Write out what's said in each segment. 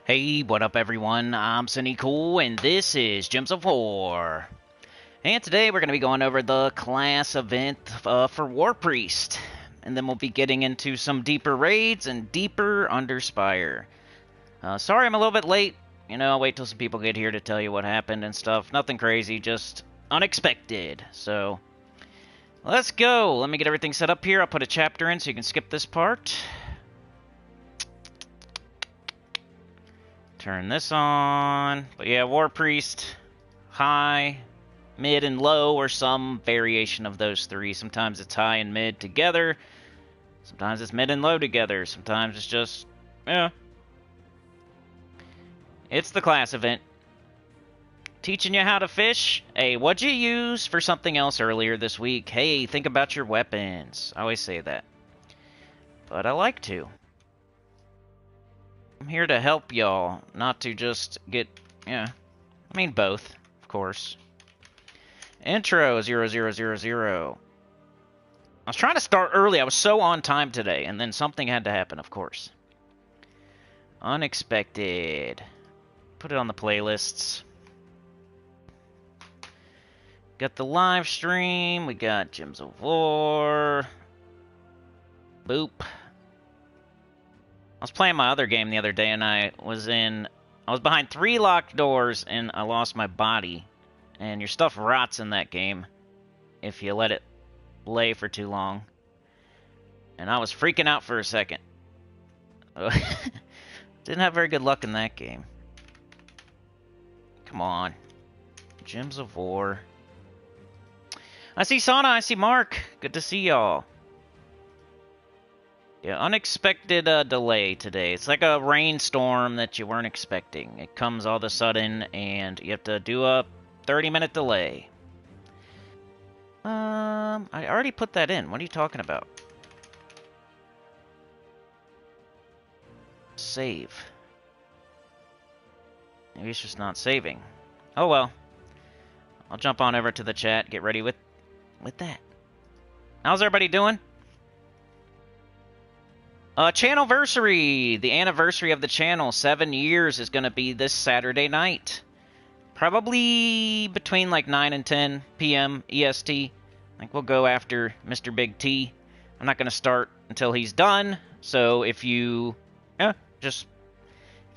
Hey, what up everyone? I'm Sinnycool, and this is Gems of War. And today we're going to be going over the class event for WARPRIEST. And then we'll be getting into some deeper raids and deeper UNDERSPIRE. Sorry I'm a little bit late. You know, I'll wait till some people get here to tell you what happened and stuff. Nothing crazy, just unexpected. So, let's go. Let me get everything set up here. I'll put a chapter in so you can skip this part. Turn this on. But yeah, WARPRIEST, high, mid, and low, or some variation of those three. Sometimes it's high and mid together. Sometimes it's mid and low together. Sometimes it's just, yeah. It's the class event. Teaching you how to fish. Hey, what'd you use for something else earlier this week? Hey, think about your weapons. I always say that. But I like to. I'm here to help y'all, not to just get, yeah, I mean both, of course. Intro 0000. I was trying to start early, I was so on time today, and then something had to happen, of course. Unexpected. Put it on the playlists. Got the live stream, we got Gems of War. Boop. I was playing my other game the other day, and I was behind 3 locked doors, and I lost my body. And your stuff rots in that game if you let it lay for too long. And I was freaking out for a second. Didn't have very good luck in that game. Come on. Gems of War. I see Sana, I see Mark. Good to see y'all. Yeah, unexpected delay today. It's like a rainstorm that you weren't expecting. It comes all of a sudden, and you have to do a 30-minute delay. I already put that in. What are you talking about? Save. Maybe it's just not saving. Oh well. I'll jump on over to the chat, get ready with that. How's everybody doing? Channelversary! The anniversary of the channel, 7 years, is going to be this Saturday night. Probably between like 9 and 10 p.m. EST. I think we'll go after Mr. Big T. I'm not going to start until he's done, so if you... if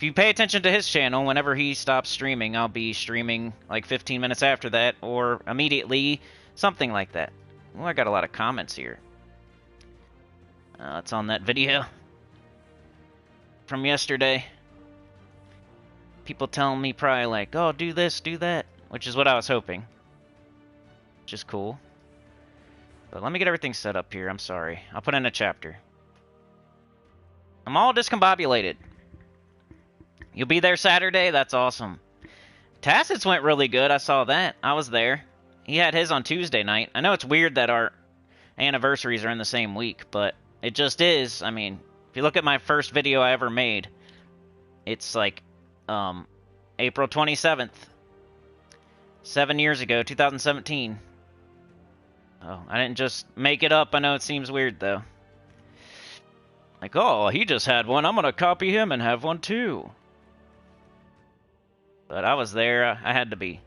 you pay attention to his channel, whenever he stops streaming, I'll be streaming like 15 minutes after that, or immediately, something like that. Oh, I got a lot of comments here. It's on that video from yesterday. People telling me probably like, oh, do this, do that, which is what I was hoping. Which is cool. But let me get everything set up here. I'm sorry. I'll put in a chapter. I'm all discombobulated. You'll be there Saturday? That's awesome. Tacit's went really good. I saw that. I was there. He had his on Tuesday night. I know it's weird that our anniversaries are in the same week, but it just is. I mean, if you look at my first video I ever made, it's like April 27th. 7 years ago, 2017. Oh, I didn't just make it up. I know it seems weird, though. Like, oh, he just had one. I'm going to copy him and have one, too. But I was there. I had to be.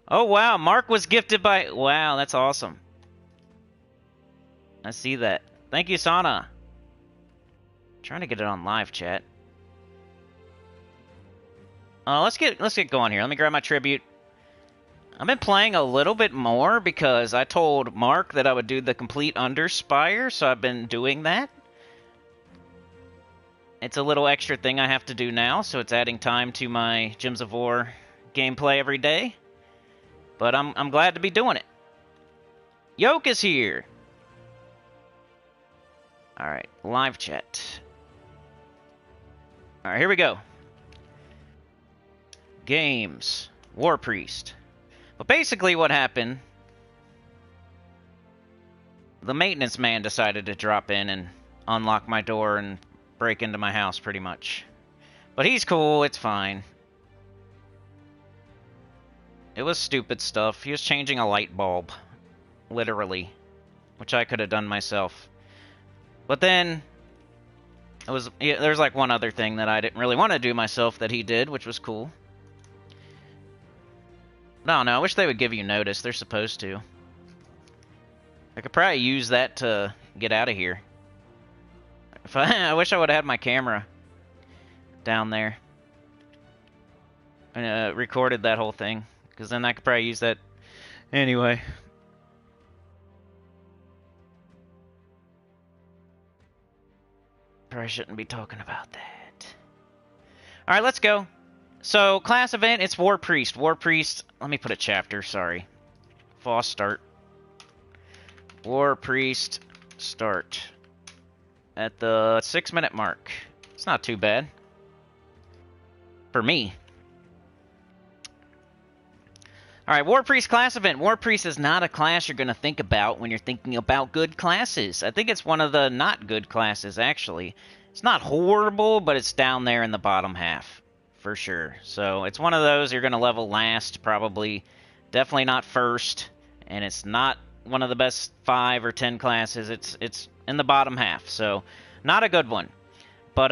Oh, wow. Mark was gifted by... Wow, that's awesome. I see that. Thank you, Sana. Trying to get it on live chat. Let's get going here. Let me grab my tribute. I've been playing a little bit more because I told Mark that I would do the complete Underspire, so I've been doing that. It's a little extra thing I have to do now, so it's adding time to my Gems of War gameplay every day. But I'm glad to be doing it. Yoke is here. Alright, live chat. Alright, here we go. Games. WARPRIEST. But basically what happened... The maintenance man decided to drop in and unlock my door and break into my house, pretty much. But he's cool, it's fine. It was stupid stuff. He was changing a light bulb. Literally. Which I could have done myself. But then There's like one other thing that I didn't really want to do myself that he did, which was cool. No, I wish they would give you notice. They're supposed to. I could probably use that to get out of here. I wish I would have had my camera down there and recorded that whole thing, because then I could probably use that anyway. Probably shouldn't be talking about that. All right, let's go. So, class event, it's WARPRIEST. WARPRIEST, let me put a chapter, sorry. False start. WARPRIEST start. At the 6-minute mark. It's not too bad. For me. Alright, WARPRIEST class event. WARPRIEST is not a class you're going to think about when you're thinking about good classes. I think it's one of the not good classes, actually. It's not horrible, but it's down there in the bottom half. For sure. So, it's one of those you're going to level last, probably. Definitely not first. And it's not one of the best 5 or 10 classes. It's in the bottom half. So, not a good one. But,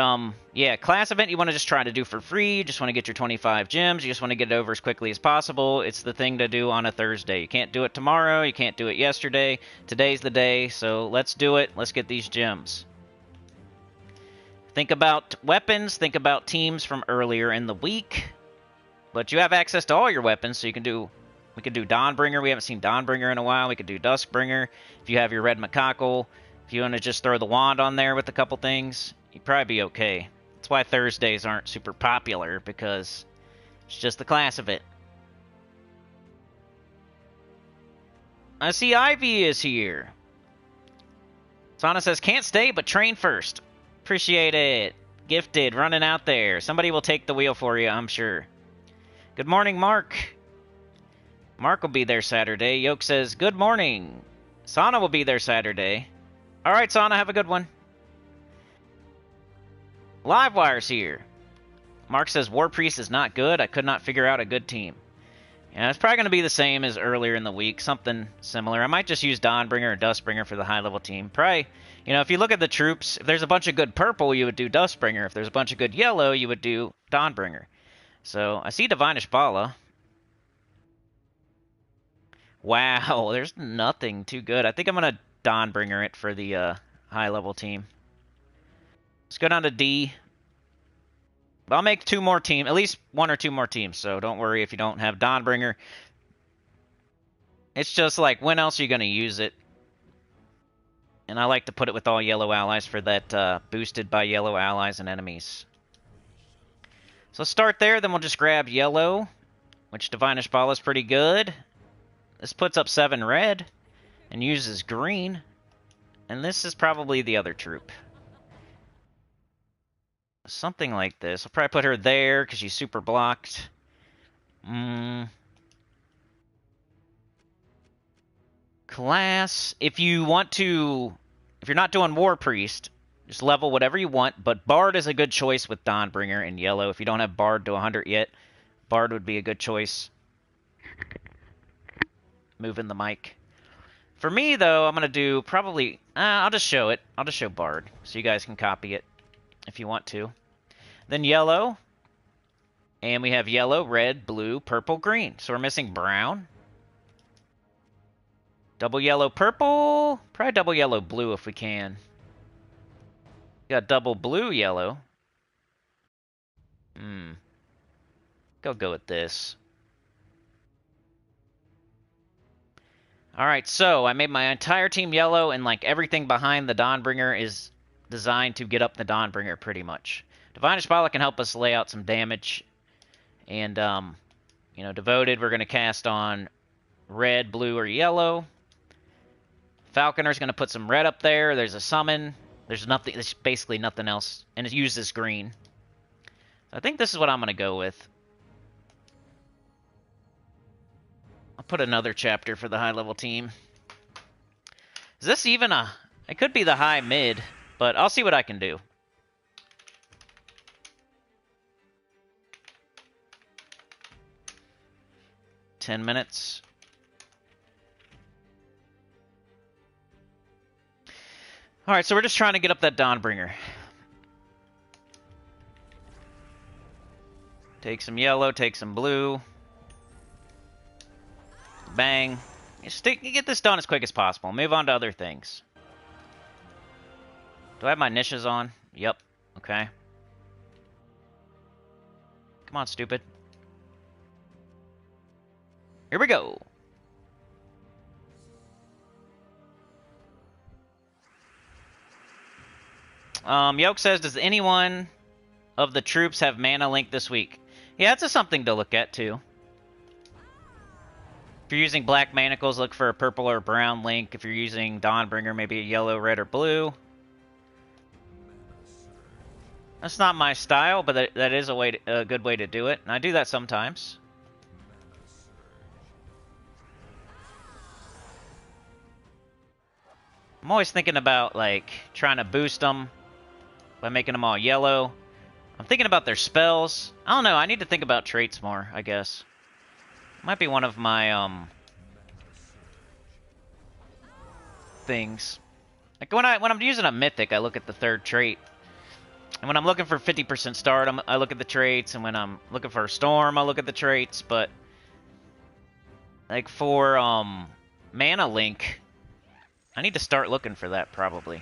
yeah, class event you want to just try to do for free. You just want to get your 25 gems. You just want to get it over as quickly as possible. It's the thing to do on a Thursday. You can't do it tomorrow. You can't do it yesterday. Today's the day, so let's do it. Let's get these gems. Think about weapons. Think about teams from earlier in the week. But you have access to all your weapons, so you can do... We could do Dawnbringer. We haven't seen Dawnbringer in a while. We could do Duskbringer. If you have your Red Macacal. If you want to just throw the wand on there with a couple things, you'd probably be okay. That's why Thursdays aren't super popular, because it's just the class of it. I see Ivy is here. Sana says, can't stay, but train first. Appreciate it. Gifted, running out there. Somebody will take the wheel for you, I'm sure. Good morning, Mark. Mark will be there Saturday. Yoke says, good morning. Sana will be there Saturday. Alright, Sana, have a good one. Livewire's here. Mark says, WARPRIEST is not good. I could not figure out a good team. Yeah, it's probably going to be the same as earlier in the week. Something similar. I might just use Dawnbringer or Duskbringer for the high-level team. Probably, you know, if you look at the troops, if there's a bunch of good purple, you would do Duskbringer. If there's a bunch of good yellow, you would do Dawnbringer. So, I see Divinish Bala. Wow, there's nothing too good. I think I'm going to Dawnbringer it for the high-level team. Let's go down to D. I'll make 2 more teams, at least 1 or 2 more teams, so don't worry if you don't have Dawnbringer. It's just like, when else are you going to use it? And I like to put it with all yellow allies for that boosted by yellow allies and enemies. So let's start there, then we'll just grab yellow, which Divinish Ball is pretty good. This puts up 7 red and uses green. And this is probably the other troop. Something like this. I'll probably put her there because she's super blocked. Class. If you want to... If you're not doing WARPRIEST, just level whatever you want. But Bard is a good choice with Dawnbringer in yellow. If you don't have Bard to 100 yet, Bard would be a good choice. Moving the mic. For me, though, I'm going to do probably... I'll just show it. I'll just show Bard, so you guys can copy it if you want to. Then yellow. And we have yellow, red, blue, purple, green. So we're missing brown. Double yellow, purple. Probably double yellow, blue if we can. Got double blue, yellow. Go with this. Alright, so I made my entire team yellow, and like everything behind the Dawnbringer is designed to get up the Dawnbringer pretty much. Divinish Bala can help us lay out some damage. And, you know, Devoted, we're going to cast on red, blue, or yellow. Falconer's going to put some red up there. There's a summon. There's nothing. There's basically nothing else. And it uses green. So I think this is what I'm going to go with. I'll put another chapter for the high-level team. Is this even a... It could be the high-mid, but I'll see what I can do. $10 minutes. Alright, so we're just trying to get up that Dawnbringer. Take some yellow, take some blue. Bang. Get this done as quick as possible. Move on to other things. Do I have my niches on? Yep. Okay. Come on, stupid. Here we go. Yoke says, does anyone of the troops have mana link this week? Yeah, that's something to look at, too. If you're using Black Manacles, look for a purple or brown link. If you're using Dawnbringer, maybe a yellow, red, or blue. That's not my style, but that is a good way to do it. And I do that sometimes. I'm always thinking about, like, trying to boost them by making them all yellow. I'm thinking about their spells. I don't know, I need to think about traits more, I guess. Might be one of my, things. Like, when I'm using a mythic, I look at the third trait. And when I'm looking for 50% start, I look at the traits. And when I'm looking for a storm, I look at the traits. But, like, for, mana link, I need to start looking for that, probably.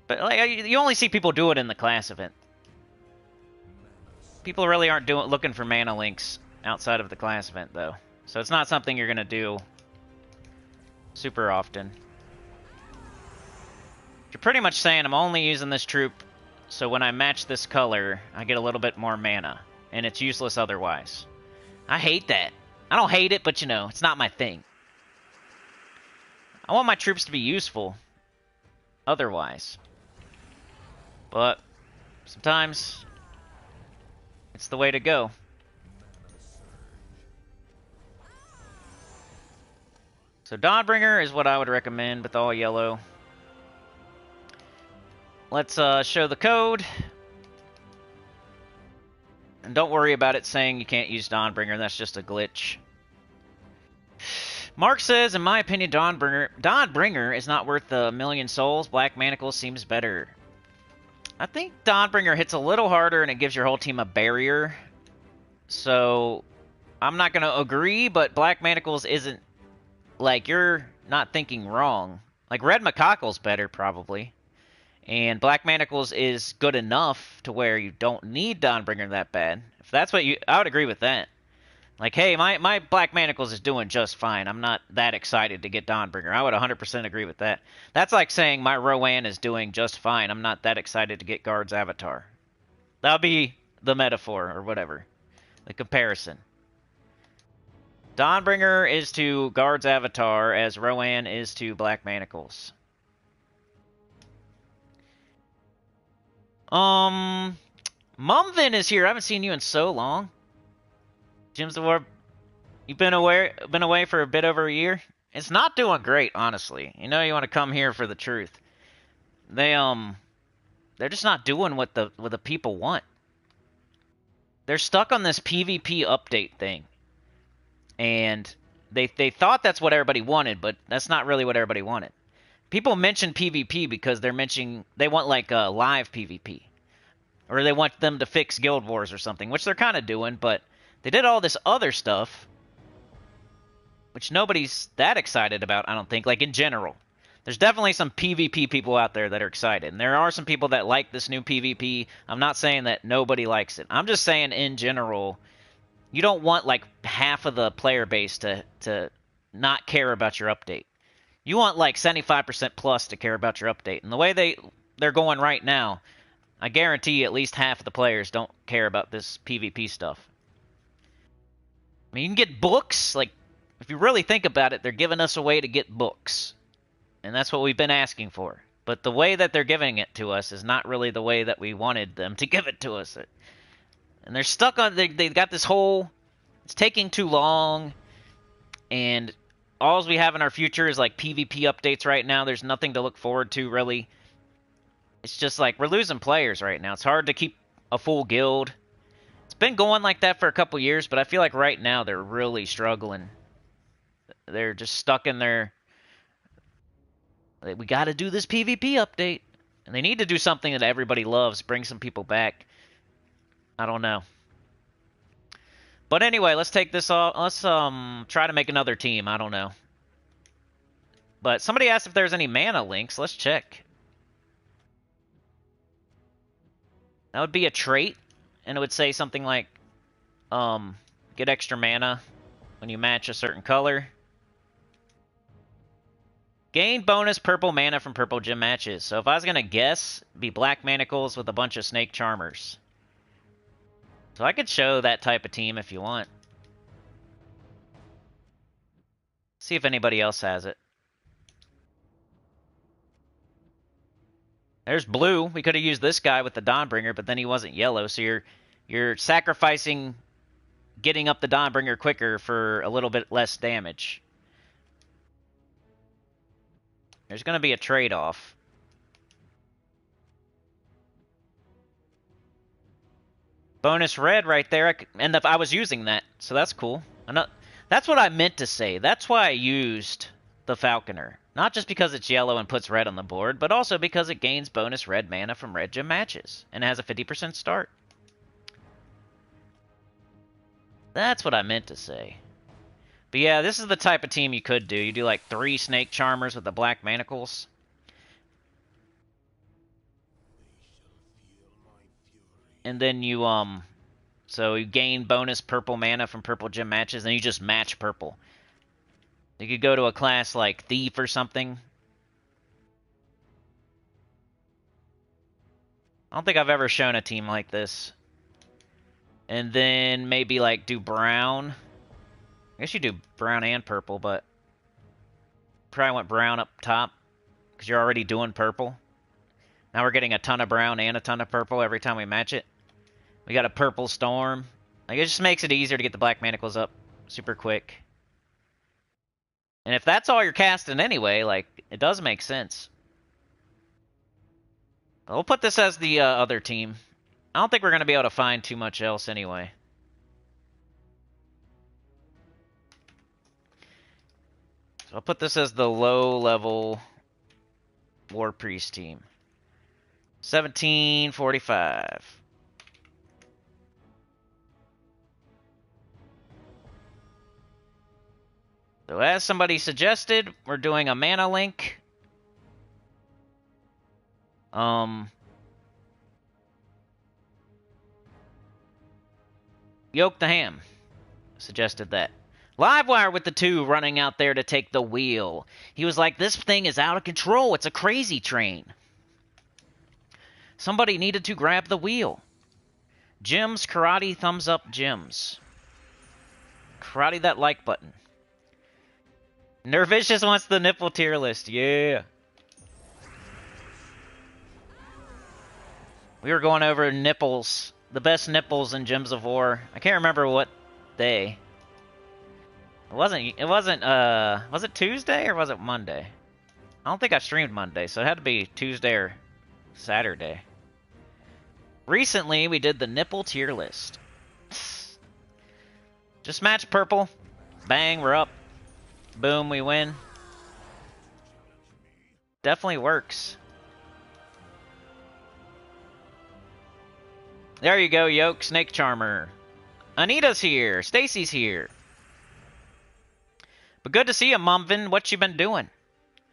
But, like, you only see people do it in the class event. People really aren't looking for mana links outside of the class event, though. So it's not something you're going to do super often. You're pretty much saying I'm only using this troop, so when I match this color, I get a little bit more mana, and it's useless otherwise. I hate that. I don't hate it, but you know, it's not my thing. I want my troops to be useful otherwise. But sometimes it's the way to go. So Dawnbringer is what I would recommend with all yellow. Let's show the code. And don't worry about it saying you can't use Dawnbringer. That's just a glitch. Mark says, in my opinion, Dawnbringer is not worth the 1,000,000 souls. Black Manacles seems better. I think Dawnbringer hits a little harder and it gives your whole team a barrier. So I'm not going to agree, but Black Manacles isn't, like, you're not thinking wrong. Like, Red Macaque's better, probably. And Black Manacles is good enough to where you don't need Dawnbringer that bad. If that's what I would agree with that. Like, hey, my Black Manacles is doing just fine. I'm not that excited to get Dawnbringer. I would 100% agree with that. That's like saying my Rowan is doing just fine. I'm not that excited to get Guard's Avatar. That'll be the metaphor, or whatever. The comparison. Dawnbringer is to Guard's Avatar as Rowan is to Black Manacles. Mumvin is here. I haven't seen you in so long. Jim's the Warp. You've been away for a bit over a year. It's not doing great, honestly. You know you want to come here for the truth. They're just not doing what the people want. They're stuck on this PvP update thing. And they thought that's what everybody wanted, but that's not really what everybody wanted. People mention PvP because they want like a live PvP. Or they want them to fix Guild Wars or something, which they're kind of doing, but they did all this other stuff, which nobody's that excited about, I don't think, like in general. There's definitely some PvP people out there that are excited, and there are some people that like this new PvP. I'm not saying that nobody likes it. I'm just saying in general, you don't want like half of the player base to not care about your update. You want like 75% plus to care about your update. And the way they're going right now, I guarantee at least half of the players don't care about this PvP stuff. I mean, you can get books. Like, if you really think about it, they're giving us a way to get books. And that's what we've been asking for. But the way that they're giving it to us is not really the way that we wanted them to give it to us. And they're stuck on... They've got this whole... It's taking too long. And all we have in our future is, like, PvP updates right now. There's nothing to look forward to, really. It's just like, we're losing players right now. It's hard to keep a full guild. It's been going like that for a couple years, but I feel like right now they're really struggling. They're just stuck in their... We gotta do this PvP update. And they need to do something that everybody loves, bring some people back. I don't know. But anyway, let's take this off. Let's try to make another team. I don't know. But somebody asked if there's any mana links. Let's check. That would be a trait, and it would say something like, get extra mana when you match a certain color. Gain bonus purple mana from purple gym matches. So if I was going to guess, it'd be black manacles with a bunch of snake charmers. So I could show that type of team if you want. See if anybody else has it. There's blue. We could have used this guy with the Dawnbringer, but then he wasn't yellow, so you're sacrificing getting up the Dawnbringer quicker for a little bit less damage. There's going to be a trade-off. Bonus red right there, and I was using that, so that's cool. That's what I meant to say. That's why I used the Falconer. Not just because it's yellow and puts red on the board, but also because it gains bonus red mana from red gym matches, and has a 50% start. That's what I meant to say. But yeah, this is the type of team you could do. You do like 3 snake charmers with the black manacles. And then you, so you gain bonus purple mana from purple gym matches, and you just match purple. You could go to a class like Thief or something. I don't think I've ever shown a team like this. And then maybe like do brown. I guess you do brown and purple, but probably want brown up top because you're already doing purple. Now we're getting a ton of brown and a ton of purple every time we match it. We got a purple storm. Like, it just makes it easier to get the black manacles up super quick. And if that's all you're casting anyway, like, it does make sense. But we'll put this as the other team. I don't think we're going to be able to find too much else anyway. So I'll put this as the low-level WARPRIEST team. 1745. So as somebody suggested, we're doing a mana link. Yoke the Ham suggested that. Livewire with the 2 running out there to take the wheel. He was like, this thing is out of control. It's a crazy train. Somebody needed to grab the wheel. Gyms, karate, thumbs up, gyms. Karate that like button. Nervicious wants the nipple tier list. Yeah. We were going over nipples. The best nipples in Gems of War. I can't remember what day. Was it Tuesday or was it Monday? I don't think I streamed Monday, so it had to be Tuesday or Saturday. Recently, we did the nipple tier list. Just match purple. Bang, we're up. Boom, we win. Definitely works. There you go, Yoke, Snake Charmer. Anita's here. Stacy's here. But good to see you, Mumvin. What you been doing?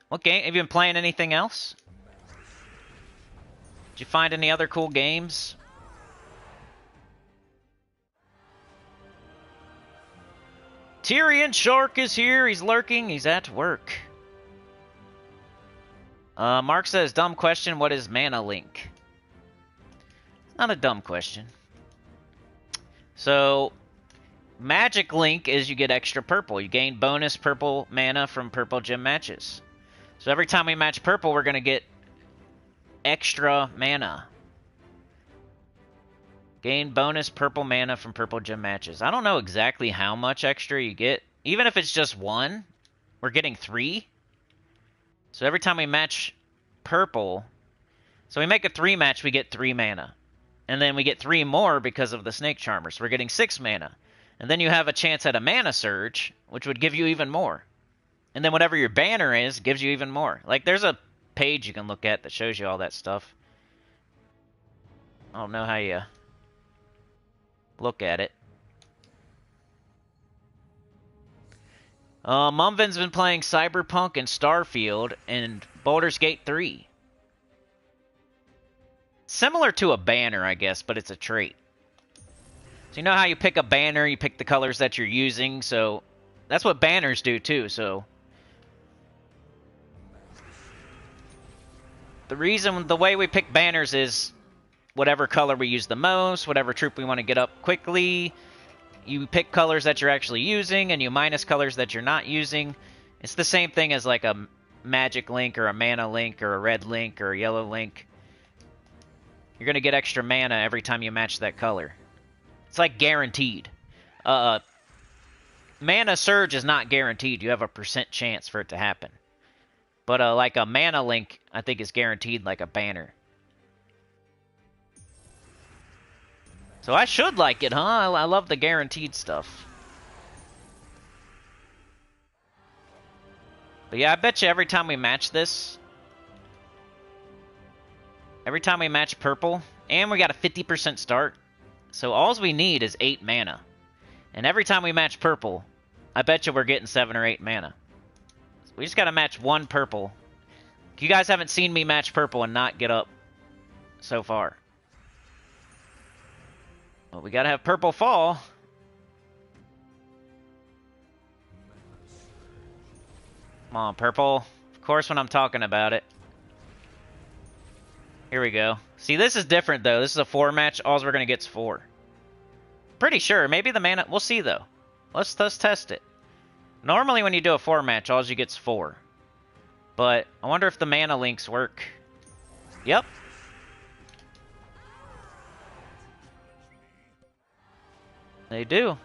What game? Have you been playing anything else? Did you find any other cool games? Tyrion Shark is here. He's lurking. He's at work. Mark says, dumb question. What is Mana Link? Not a dumb question. So, Magic Link is you get extra purple. You gain bonus purple mana from purple gym matches. So every time we match purple, we're going to get extra mana. Gain bonus purple mana from purple gym matches. I don't know exactly how much extra you get. Even if it's just 1, we're getting 3. So every time we match purple, so we make a 3 match, we get 3 mana. And then we get 3 more because of the Snake Charmer. So we're getting 6 mana. And then you have a chance at a mana surge, which would give you even more. And then whatever your banner is, gives you even more. Like, there's a page you can look at that shows you all that stuff. I don't know how you look at it. Mumvin's been playing Cyberpunk and Starfield and Baldur's Gate 3. Similar to a banner, I guess, but it's a trait. So you know how you pick a banner, you pick the colors that you're using, so that's what banners do too, so. The way we pick banners is whatever color we use the most, whatever troop we want to get up quickly. You pick colors that you're actually using, and you minus colors that you're not using. It's the same thing as like a magic link, or a mana link, or a red link, or a yellow link. You're going to get extra mana every time you match that color. It's like guaranteed. Mana surge is not guaranteed. You have a % chance for it to happen. But like a mana link, I think is guaranteed like a banner. So I should like it, huh? I love the guaranteed stuff. But yeah, I bet you every time we match this, every time we match purple, and we got a 50% start, so all we need is 8 mana. And every time we match purple, I bet you we're getting 7 or 8 mana. So we just gotta match one purple. You guys haven't seen me match purple and not get up so far. Well, we gotta have purple fall. Come on, purple. Of course when I'm talking about it. Here we go. See, this is different, though. This is a 4 match. All we're going to get is 4. Pretty sure. Maybe the mana... We'll see, though. Let's test it. Normally, when you do a 4 match, all you get is 4. But I wonder if the mana links work. Yep. They do.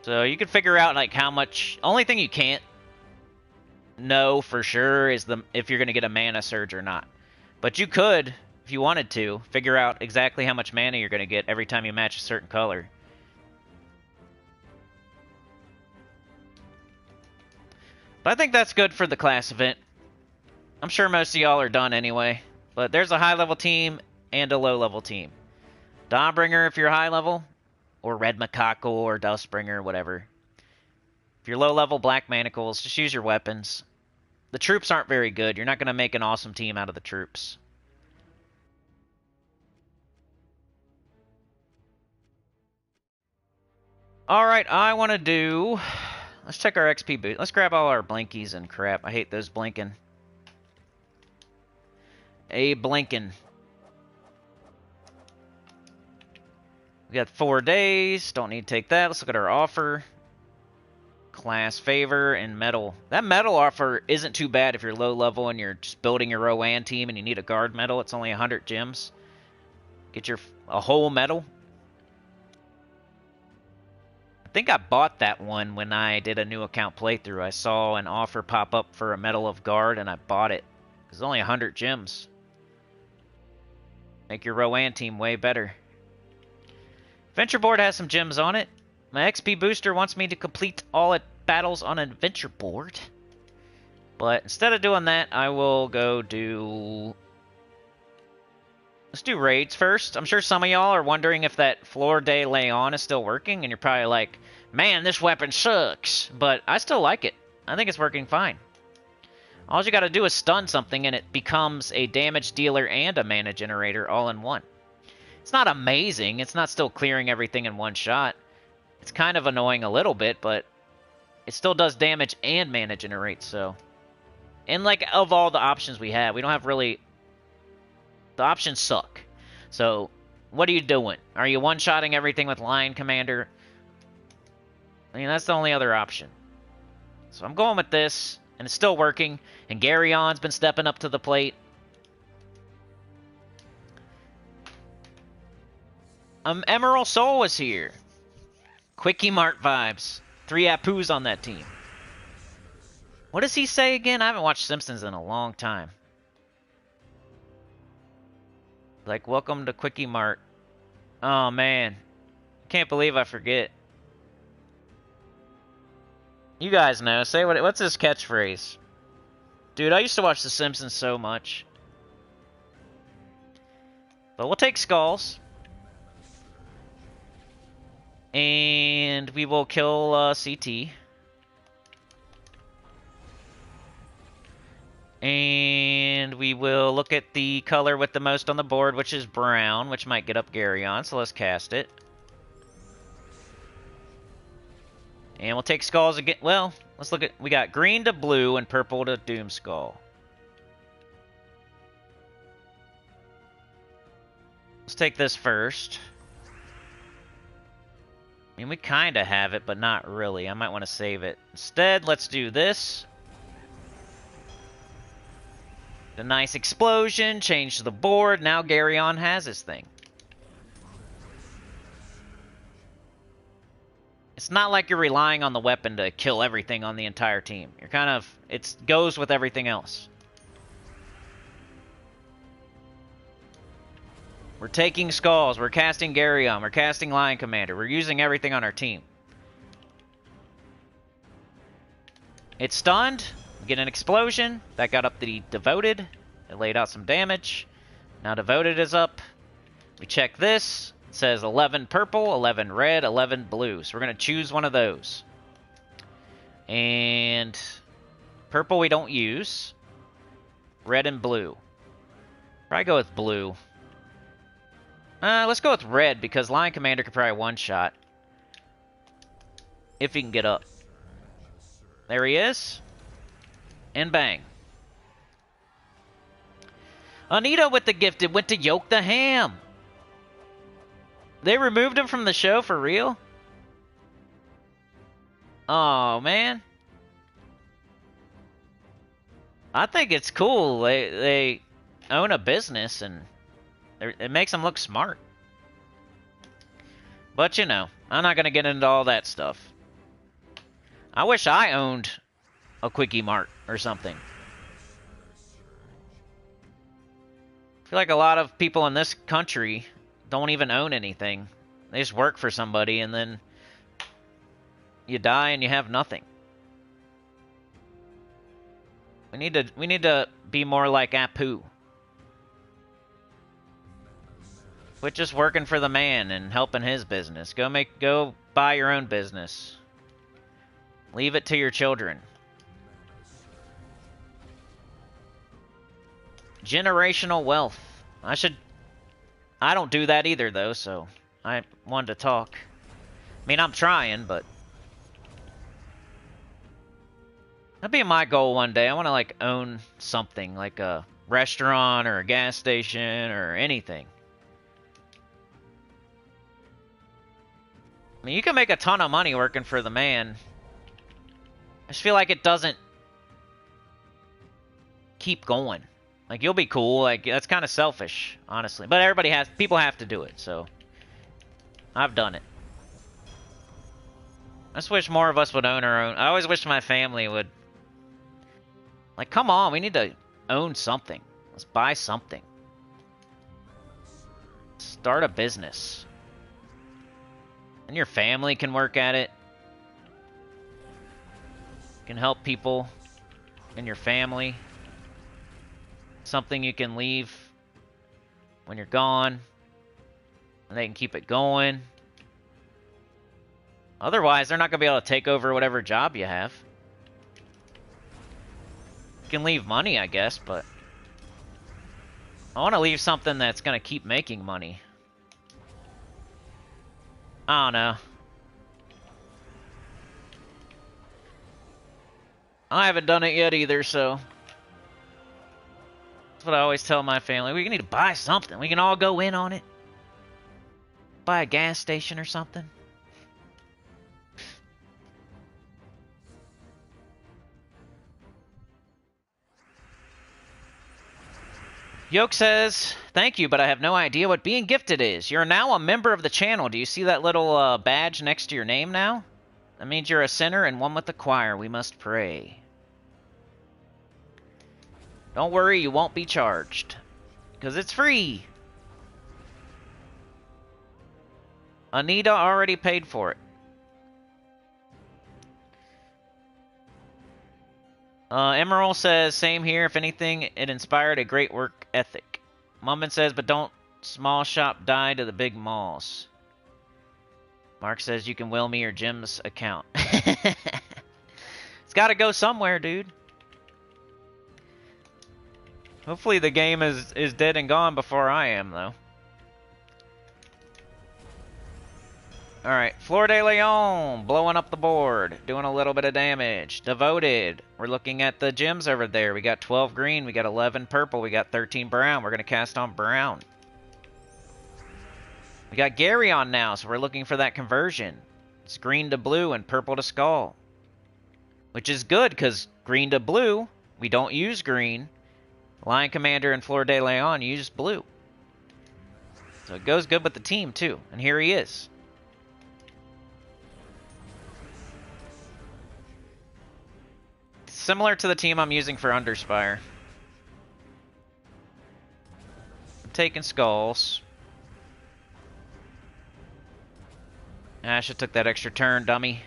So you can figure out, like, how much... Only thing you can't know for sure is if you're going to get a mana surge or not. But you could, if you wanted to, figure out exactly how much mana you're going to get every time you match a certain color. But I think that's good for the class event. I'm sure most of y'all are done anyway. But there's a high-level team and a low-level team. Dawnbringer if you're high level, or Red Macaco, or Dustbringer, whatever. If you're low-level, Black Manacles, just use your weapons. The troops aren't very good. You're not going to make an awesome team out of the troops. Alright, I want to do... Let's check our XP boot. Let's grab all our blinkies and crap. I hate those blinking. A blinking. We got 4 days. Don't need to take that. Let's look at our offer. Class favor and medal. That medal offer isn't too bad if you're low level and you're just building your Rowan team and you need a guard medal. It's only 100 gems. Get a whole medal. I think I bought that one when I did a new account playthrough. I saw an offer pop up for a medal of guard and I bought it. It's only 100 gems. Make your Rowan team way better. Adventure board has some gems on it. My XP booster wants me to complete all battles on an adventure board. But instead of doing that, I will go do... Let's do raids first. I'm sure some of y'all are wondering if that Fleur de Leon is still working, and you're probably like, man, this weapon sucks. But I still like it. I think it's working fine. All you gotta do is stun something, and it becomes a damage dealer and a mana generator all in one. It's not amazing. It's not still clearing everything in one shot. It's kind of annoying a little bit, but it still does damage and mana generate, so... And, like, of all the options we have, we don't have really... The options suck. So, what are you doing? Are you one-shotting everything with Lion Commander? I mean, that's the only other option. So I'm going with this, and it's still working, and Garion's been stepping up to the plate. Emerald Soul is here. Quickie Mart vibes. 3 Apus on that team. What does he say again? I haven't watched Simpsons in a long time. Like, welcome to Quickie Mart. Oh, man. Can't believe I forget. You guys know. Say what's his catchphrase? Dude, I used to watch The Simpsons so much. But we'll take skulls. And we will kill CT. And we will look at the color with the most on the board, which is brown, which might get up Garyon, so let's cast it. And we'll take skulls again. Well, let's look at... We got green to blue and purple to Doomskull. Let's take this first. I mean, we kind of have it, but not really. I might want to save it. Instead, let's do this. A nice explosion, change to the board. Now Garyon has his thing. It's not like you're relying on the weapon to kill everything on the entire team. You're kind of... It goes with everything else. We're taking skulls. We're casting Garyon. We're casting Lion Commander. We're using everything on our team. It's stunned. We get an explosion. That got up the Devoted. It laid out some damage. Now Devoted is up. We check this. It says 11 purple, 11 red, 11 blue. So we're going to choose one of those. And purple we don't use. Red and blue. Probably go with blue. Let's go with red, because Lion Commander could probably one-shot. If he can get up. There he is. And bang. Anita with the gifted went to Yoke the Ham. They removed him from the show for real? Oh, man. I think it's cool. They own a business, and it makes them look smart. But, you know, I'm not going to get into all that stuff. I wish I owned a Quickie Mart or something. I feel like a lot of people in this country don't even own anything. They just work for somebody, and then you die and you have nothing. We need to be more like Apu. Quit just working for the man and helping his business. Go buy your own business. Leave it to your children. Generational wealth. I don't do that either, though, so I wanted to talk. I mean, I'm trying, but that'd be my goal one day. I want to, like, own something, like a restaurant or a gas station or anything. I mean, you can make a ton of money working for the man. I just feel like it doesn't keep going. Like, you'll be cool. Like, that's kind of selfish, honestly. But people have to do it, so I've done it. I just wish more of us would own our own. I always wish my family would. Like, come on, we need to own something. Let's buy something. Start a business. And your family can work at it. You can help people in your family. Something you can leave when you're gone. And they can keep it going. Otherwise, they're not going to be able to take over whatever job you have. You can leave money, I guess, but I want to leave something that's going to keep making money. I don't know. I haven't done it yet either, so that's what I always tell my family. We need to buy something. We can all go in on it. Buy a gas station or something. Yoke says, thank you, but I have no idea what being gifted is. You're now a member of the channel. Do you see that little badge next to your name now? That means you're a sinner and one with the choir. We must pray. Don't worry, you won't be charged. Because it's free. Anita already paid for it. Emerald says, same here. If anything, it inspired a great work ethic. Mummin says, but don't small shop die to the big malls. Mark says you can will me your Jim's account. It's got to go somewhere, dude. Hopefully the game is dead and gone before I am, though. Alright, Fleur de Leon, blowing up the board, doing a little bit of damage. Devoted, we're looking at the gems over there. We got 12 green, we got 11 purple, we got 13 brown. We're going to cast on brown. We got Gary on now, so we're looking for that conversion. It's green to blue and purple to skull. Which is good, because green to blue, we don't use green. Lion Commander and Fleur de Leon use blue. So it goes good with the team, too. And here he is. Similar to the team I'm using for Underspire. I'm taking skulls. I should have took that extra turn, dummy.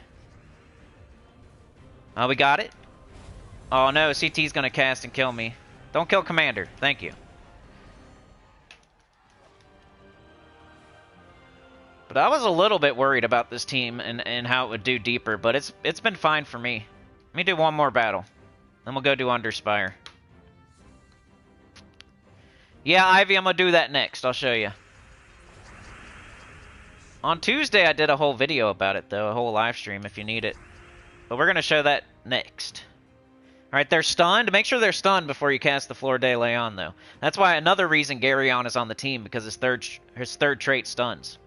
Oh, we got it? Oh no, CT's gonna cast and kill me. Don't kill Commander. Thank you. But I was a little bit worried about this team and how it would do deeper, but it's been fine for me. Let me do one more battle. Then we'll go do Underspire. Yeah, Ivy, I'm gonna do that next. I'll show you. On Tuesday, I did a whole video about it, though. A whole live stream if you need it. But we're gonna show that next. Alright, they're stunned. Make sure they're stunned before you cast the Fleur de Leon, though. That's why another reason Garyon is on the team, because his third trait stuns.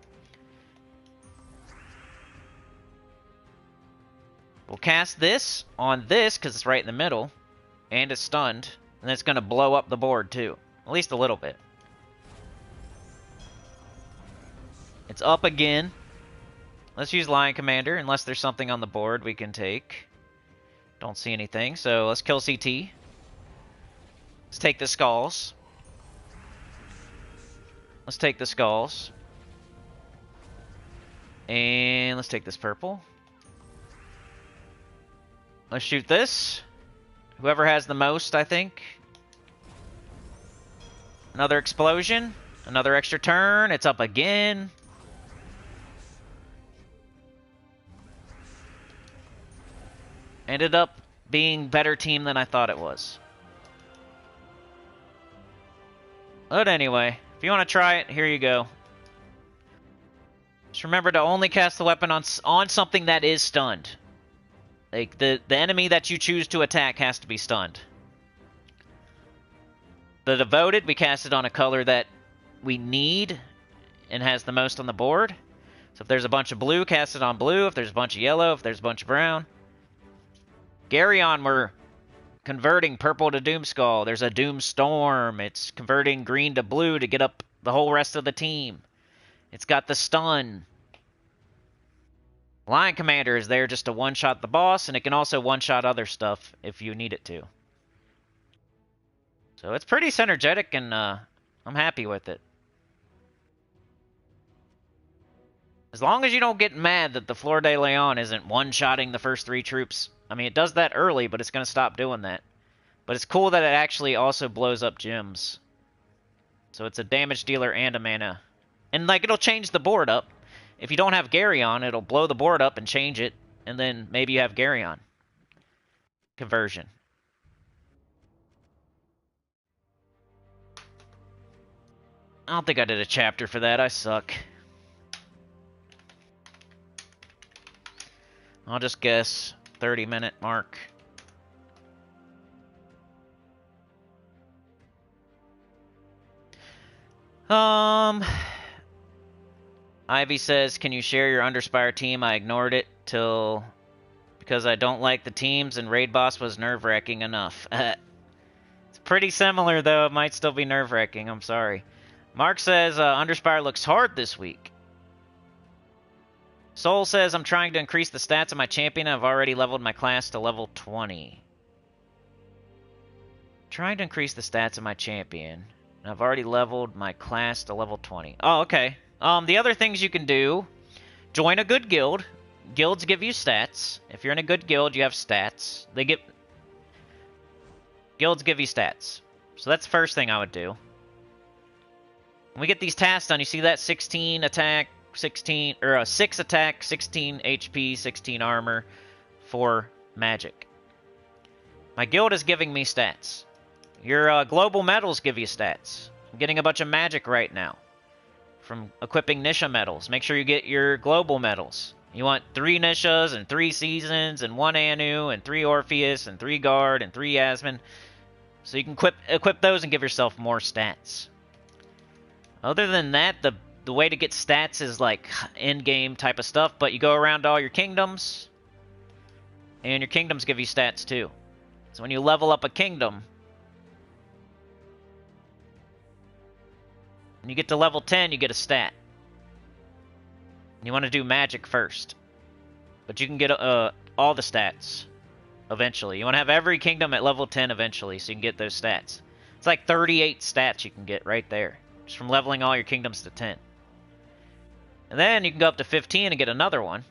We'll cast this on this, because it's right in the middle, and it's stunned, and it's going to blow up the board, too. At least a little bit. It's up again. Let's use Lion Commander, unless there's something on the board we can take. Don't see anything, so let's kill CT. Let's take the skulls. Let's take the skulls. And let's take this purple. Let's shoot this. Whoever has the most, I think. Another explosion. Another extra turn. It's up again. Ended up being better team than I thought it was. But anyway, if you want to try it, here you go. Just remember to only cast the weapon on something that is stunned. Like, the enemy that you choose to attack has to be stunned. The Devoted, we cast it on a color that we need and has the most on the board. So if there's a bunch of blue, cast it on blue. If there's a bunch of yellow, if there's a bunch of brown. Garyon, we're converting purple to Doomskull. There's a Doomstorm. It's converting green to blue to get up the whole rest of the team. It's got the stun. Lion Commander is there just to one-shot the boss, and it can also one-shot other stuff if you need it to. So it's pretty synergetic, and I'm happy with it. As long as you don't get mad that the Fleur de Leon isn't one-shotting the first 3 troops. I mean, it does that early, but it's going to stop doing that. But it's cool that it actually also blows up gems. So it's a damage dealer and a mana. And, like, it'll change the board up. If you don't have Garyon, it'll blow the board up and change it. And then maybe you have Garyon. Conversion. I don't think I did a chapter for that. I suck. I'll just guess 30-minute mark. Ivy says, can you share your Underspire team? I ignored it because I don't like the teams and Raid Boss was nerve-wracking enough. It's pretty similar, though. It might still be nerve-wracking. I'm sorry. Mark says, Underspire looks hard this week. Soul says, I'm trying to increase the stats of my champion. I've already leveled my class to level 20. Trying to increase the stats of my champion. And I've already leveled my class to level 20. Oh, okay. The other things you can do, join a good guild. Guilds give you stats. If you're in a good guild, you have stats. Guilds give you stats. So that's the first thing I would do. When we get these tasks done, you see that 16 attack, 16 or 6 attack, 16 HP, 16 armor, 4 magic. My guild is giving me stats. Your global medals give you stats. I'm getting a bunch of magic right now from equipping Nisha medals. Make sure you get your global medals. You want 3 Nishas and 3 Seasons and 1 Anu and 3 Orpheus and 3 Guard and 3 Yasmin. So you can equip those and give yourself more stats. Other than that, the way to get stats is like in-game type of stuff, but you go around to all your kingdoms, and your kingdoms give you stats too. So when you level up a kingdom, when you get to level 10, you get a stat. You want to do magic first, but you can get all the stats eventually. You want to have every kingdom at level 10 eventually, so you can get those stats. It's like 38 stats you can get right there, just from leveling all your kingdoms to 10. And then you can go up to 15 and get another one,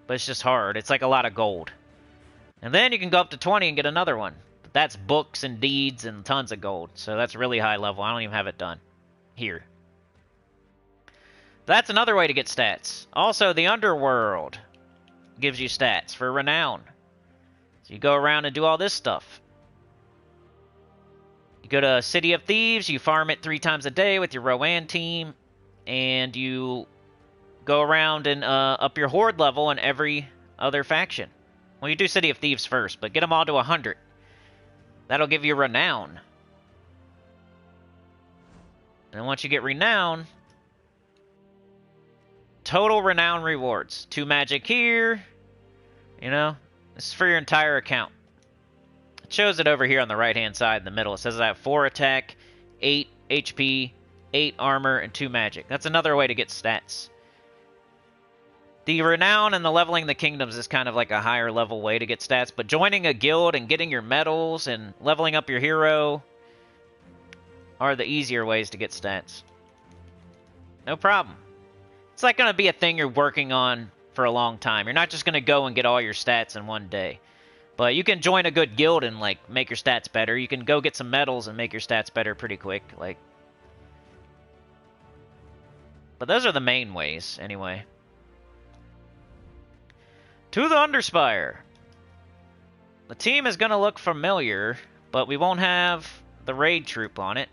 but it's just hard. It's like a lot of gold. And then you can go up to 20 and get another one. But that's books and deeds and tons of gold, so that's really high level. I don't even have it done here. That's another way to get stats. Also, the Underworld gives you stats for renown. So you go around and do all this stuff. You go to City of Thieves, you farm it 3 times a day with your Rowan team, and you go around and up your horde level in every other faction. Well, you do City of Thieves first, but get them all to 100. That'll give you renown. And once you get renown, total renown rewards. 2 magic here. You know, this is for your entire account. It shows it over here on the right-hand side in the middle. It says I have 4 attack, 8 HP, 8 armor, and 2 magic. That's another way to get stats. The renown and the leveling the kingdoms is kind of like a higher level way to get stats, but joining a guild and getting your medals and leveling up your hero are the easier ways to get stats. No problem. It's like going to be a thing you're working on for a long time. You're not just going to go and get all your stats in one day. But you can join a good guild and like make your stats better. You can go get some medals and make your stats better pretty quick. But those are the main ways, anyway. To the Underspire. The team is going to look familiar, but we won't have the raid troop on it.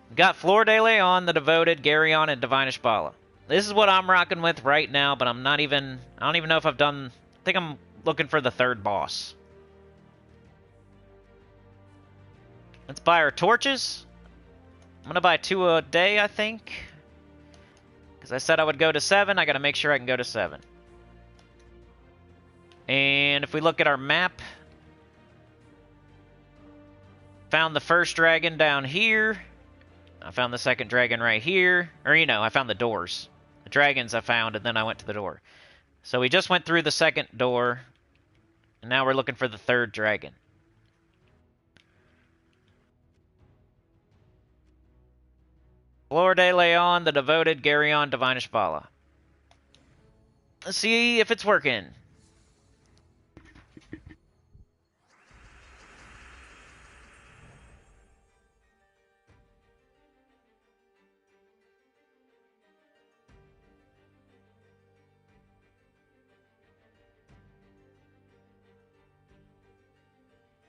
We've got Flor de Leon, the Devoted, Garyon, and Divine Ishbala. This is what I'm rocking with right now, but I don't even know if I've done... I think I'm looking for the 3rd boss. Let's buy our torches. I'm going to buy 2 a day, I think. Because I said I would go to 7. I got to make sure I can go to 7. And if we look at our map, found the first dragon down here. I found the second dragon right here. Or, you know, I found the doors. The dragons I found, and then I went to the door. So we just went through the second door, and now we're looking for the 3rd dragon. Flor de Leon, the Devoted, Garyon, Divine Ishbala. Let's see if it's working.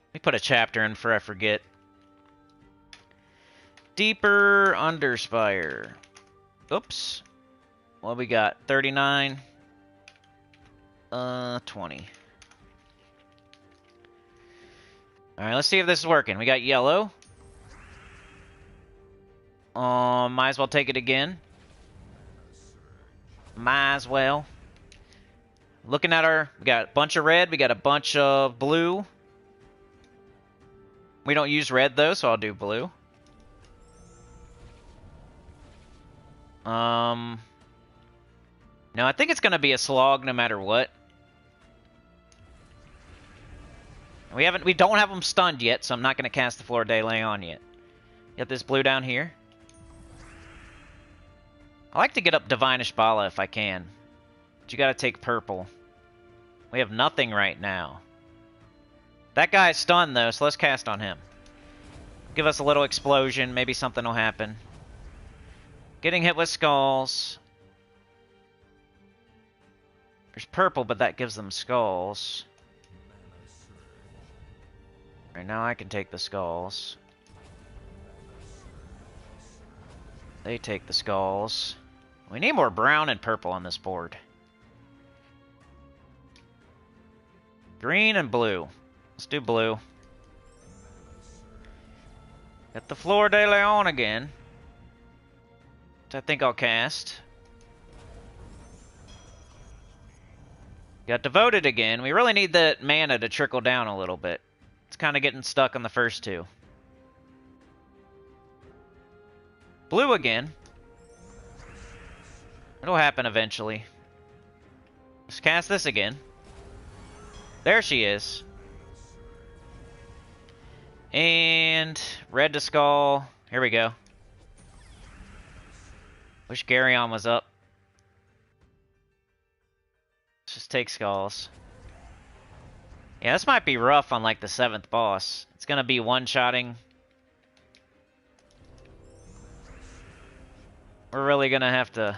Let me put a chapter in for I forget. Deeper Underspire. Oops. What we got? 39. 20. Alright, let's see if this is working. We got yellow. Might as well take it again. Might as well. Looking at our... We got a bunch of red. We got a bunch of blue. We don't use red, though, so I'll do blue. No, I think it's going to be a slog no matter what. We don't have them stunned yet, so I'm not going to cast the Flor de Leon yet. Got this blue down here. I like to get up Divine Ishbala if I can. But you got to take purple. We have nothing right now. That guy's stunned, though, so let's cast on him. Give us a little explosion. Maybe something will happen. Getting hit with skulls. There's purple, but that gives them skulls. Right now I can take the skulls. They take the skulls. We need more brown and purple on this board. Green and blue. Let's do blue. Got the Fleur de Leon again, which I think I'll cast. Got Devoted again. We really need that mana to trickle down a little bit. It's kind of getting stuck on the first two. Blue again. It'll happen eventually. Let's cast this again. There she is. And red to skull. Here we go. Wish Garyon was up. Let's just take skulls. Yeah, this might be rough on like the 7th boss. It's gonna be one-shotting. We're really gonna have to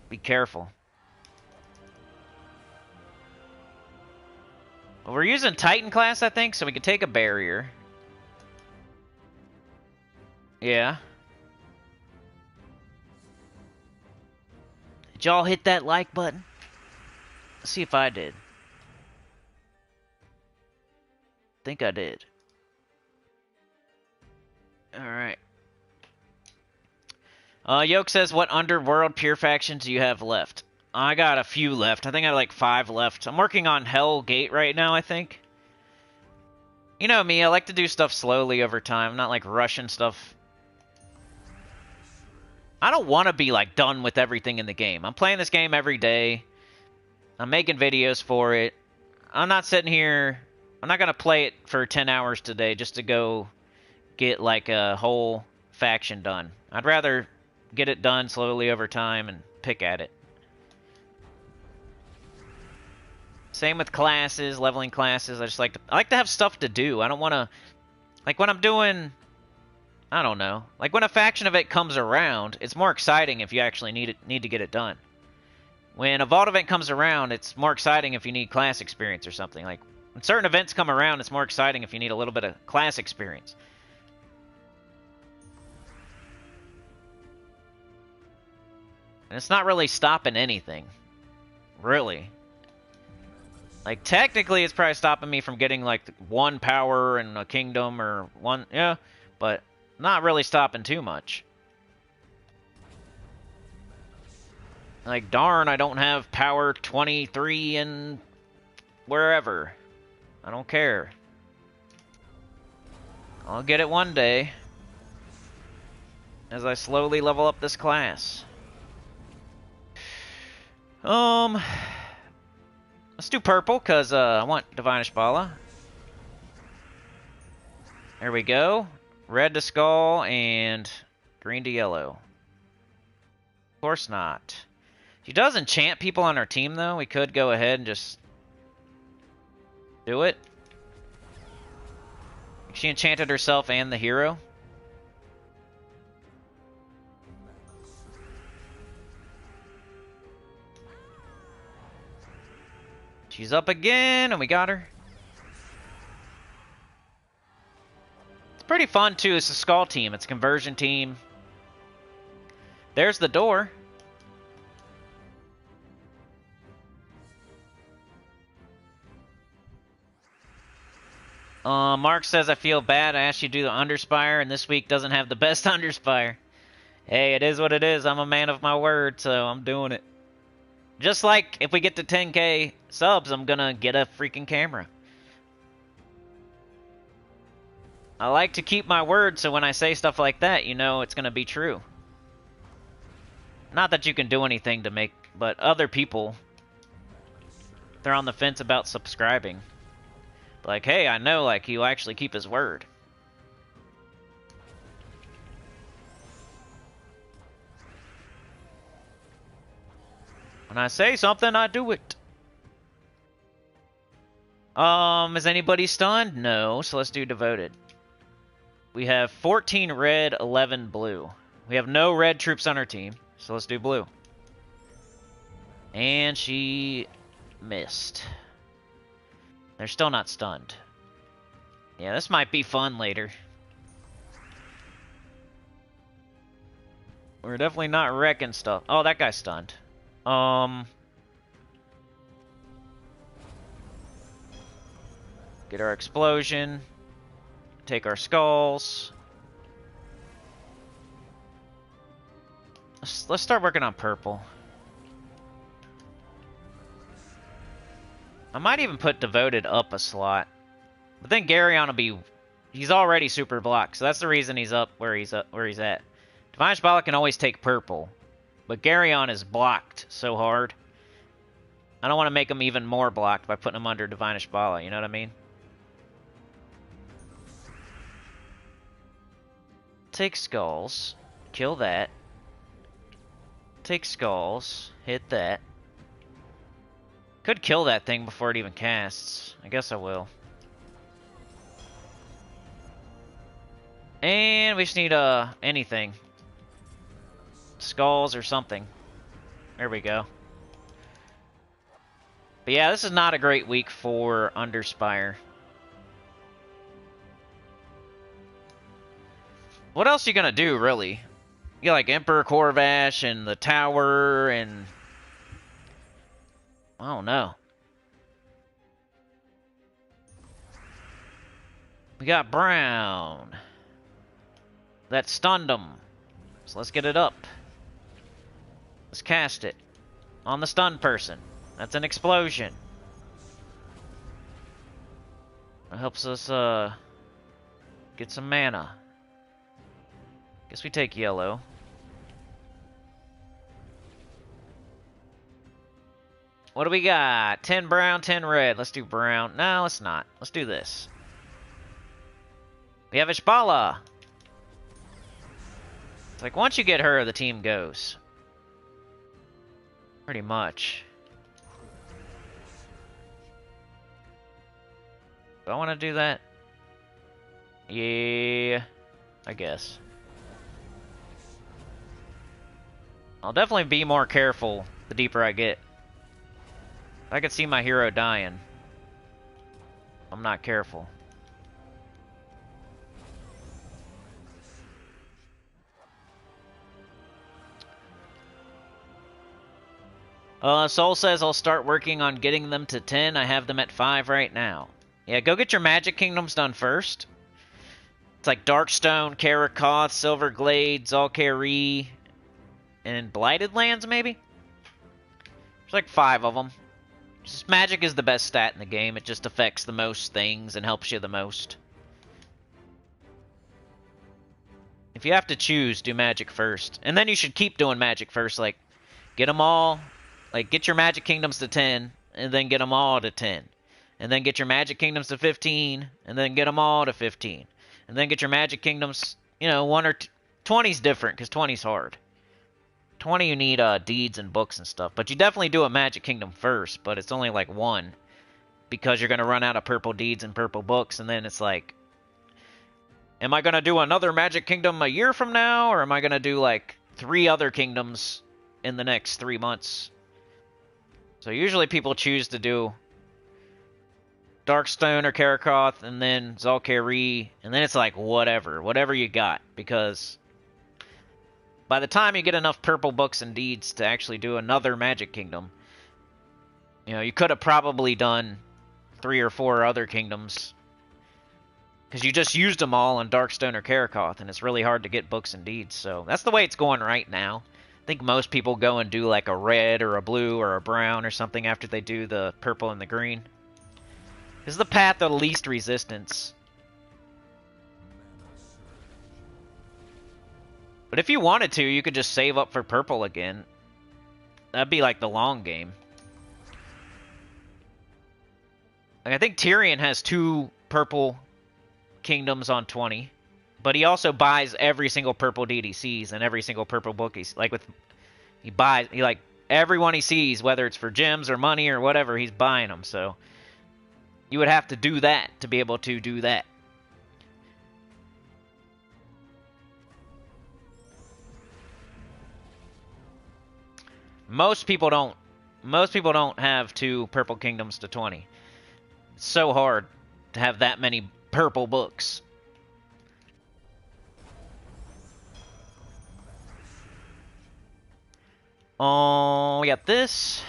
be careful. Well, we're using Titan class, I think, so we could take a barrier. Yeah. Did y'all hit that like button? Let's see if I did. Think I did. Alright. Yoke says, what Underworld pure factions do you have left? I got a few left. I think I have like 5 left. I'm working on Hell Gate right now, I think. You know me, I like to do stuff slowly over time, not like rushing stuff. I don't want to be like done with everything in the game. I'm playing this game every day. I'm making videos for it. I'm not sitting here... I'm not going to play it for 10 hours today just to go get like a whole faction done. I'd rather get it done slowly over time and pick at it. Same with classes, leveling classes. I like to have stuff to do. I don't want to... Like when I'm doing... I don't know. Like when a faction event comes around, it's more exciting if you actually need to get it done. When a vault event comes around, it's more exciting if you need class experience or something. Like when certain events come around, it's more exciting if you need a little bit of class experience. And it's not really stopping anything. Really. Like, technically, it's probably stopping me from getting, like, 1 power and a kingdom or 1... Yeah, but not really stopping too much. Like, darn, I don't have power 23 and wherever. I don't care. I'll get it one day. As I slowly level up this class. Let's do purple, because I want Divine Ishbala. There we go. Red to skull and green to yellow. Of course not. She does enchant people on our team, though. We could go ahead and just do it. She enchanted herself and the hero. She's up again, and we got her. It's pretty fun, too. It's a skull team. It's a conversion team. There's the door. Mark says, I feel bad. I asked you to do the Underspire, and this week doesn't have the best Underspire. Hey, it is what it is. I'm a man of my word, so I'm doing it. Just like if we get to 10K subs, I'm gonna get a freaking camera. I like to keep my word, so when I say stuff like that, you know it's gonna be true. Not that you can do anything to make, but other people, they're on the fence about subscribing. Like, hey, I know, like, he'll actually keep his word. When I say something, I do it. Is anybody stunned? No, so let's do Devoted. We have 14 red, 11 blue. We have no red troops on our team, so let's do blue. And she missed. They're still not stunned. Yeah, this might be fun later. We're definitely not wrecking stuff. Oh, that guy's stunned. Get our explosion. Take our skulls. Let's start working on purple. I might even put devoted up a slot. But then Garyon will be... He's already super blocked, so that's the reason he's up where he's at. Divine Shbala can always take purple. But Garyon is blocked so hard. I don't want to make him even more blocked by putting him under Divine Shbala, you know what I mean? Take skulls. Kill that. Take skulls. Hit that. Could kill that thing before it even casts. I guess I will. And we just need, anything. Skulls or something. There we go. But yeah, this is not a great week for Underspire. What else are you gonna do, really? You got, like, Emperor Corvash and the Tower and... I don't know. We got Brown. That stunned him. So let's get it up. Let's cast it. On the stunned person. That's an explosion. It helps us, get some mana. Guess we take yellow. What do we got? 10 brown, 10 red. Let's do brown. No, let's not. Let's do this. We have Ishbala. It's like, once you get her, the team goes. Pretty much. Do I want to do that? Yeah, I guess. I'll definitely be more careful the deeper I get. I could see my hero dying. I'm not careful. Soul says I'll start working on getting them to 10. I have them at 5 right now. Yeah, go get your Magic Kingdoms done first. It's like Darkstone, Karakoth, Silverglade, Zalkari, and Blighted Lands, maybe? There's like 5 of them. Just magic is the best stat in the game. It just affects the most things and helps you the most. If you have to choose, do magic first. And then you should keep doing magic first. Like, get them all. Like, get your Magic Kingdoms to 10, and then get them all to 10. And then get your Magic Kingdoms to 15, and then get them all to 15. And then get your Magic Kingdoms, you know, 1 or 20's different, because 20's hard. 20 you need deeds and books and stuff. But you definitely do a Magic Kingdom first, but it's only like 1. Because you're going to run out of purple deeds and purple books, and then it's like, am I going to do another Magic Kingdom a year from now, or am I going to do like 3 other kingdoms in the next 3 months? So usually people choose to do Darkstone or Karakoth, and then Zalkari, and then it's like whatever you got, because by the time you get enough purple books and deeds to actually do another Magic Kingdom, you know, you could have probably done 3 or 4 other kingdoms, because you just used them all on Darkstone or Karakoth, and it's really hard to get books and deeds, so that's the way it's going right now. I think most people go and do like a red or a blue or a brown or something after they do the purple and the green. This is the path of least resistance. But if you wanted to, you could just save up for purple again. That'd be like the long game. Like, I think Tyrion has 2 purple kingdoms on 20. But he also buys every single purple deed he sees and every single purple book he's like he like everyone he sees, whether it's for gems or money or whatever, he's buying them. So you would have to do that to be able to do that. Most people don't Most people don't have 2 purple kingdoms to 20. It's so hard to have that many purple books. Oh, we got this.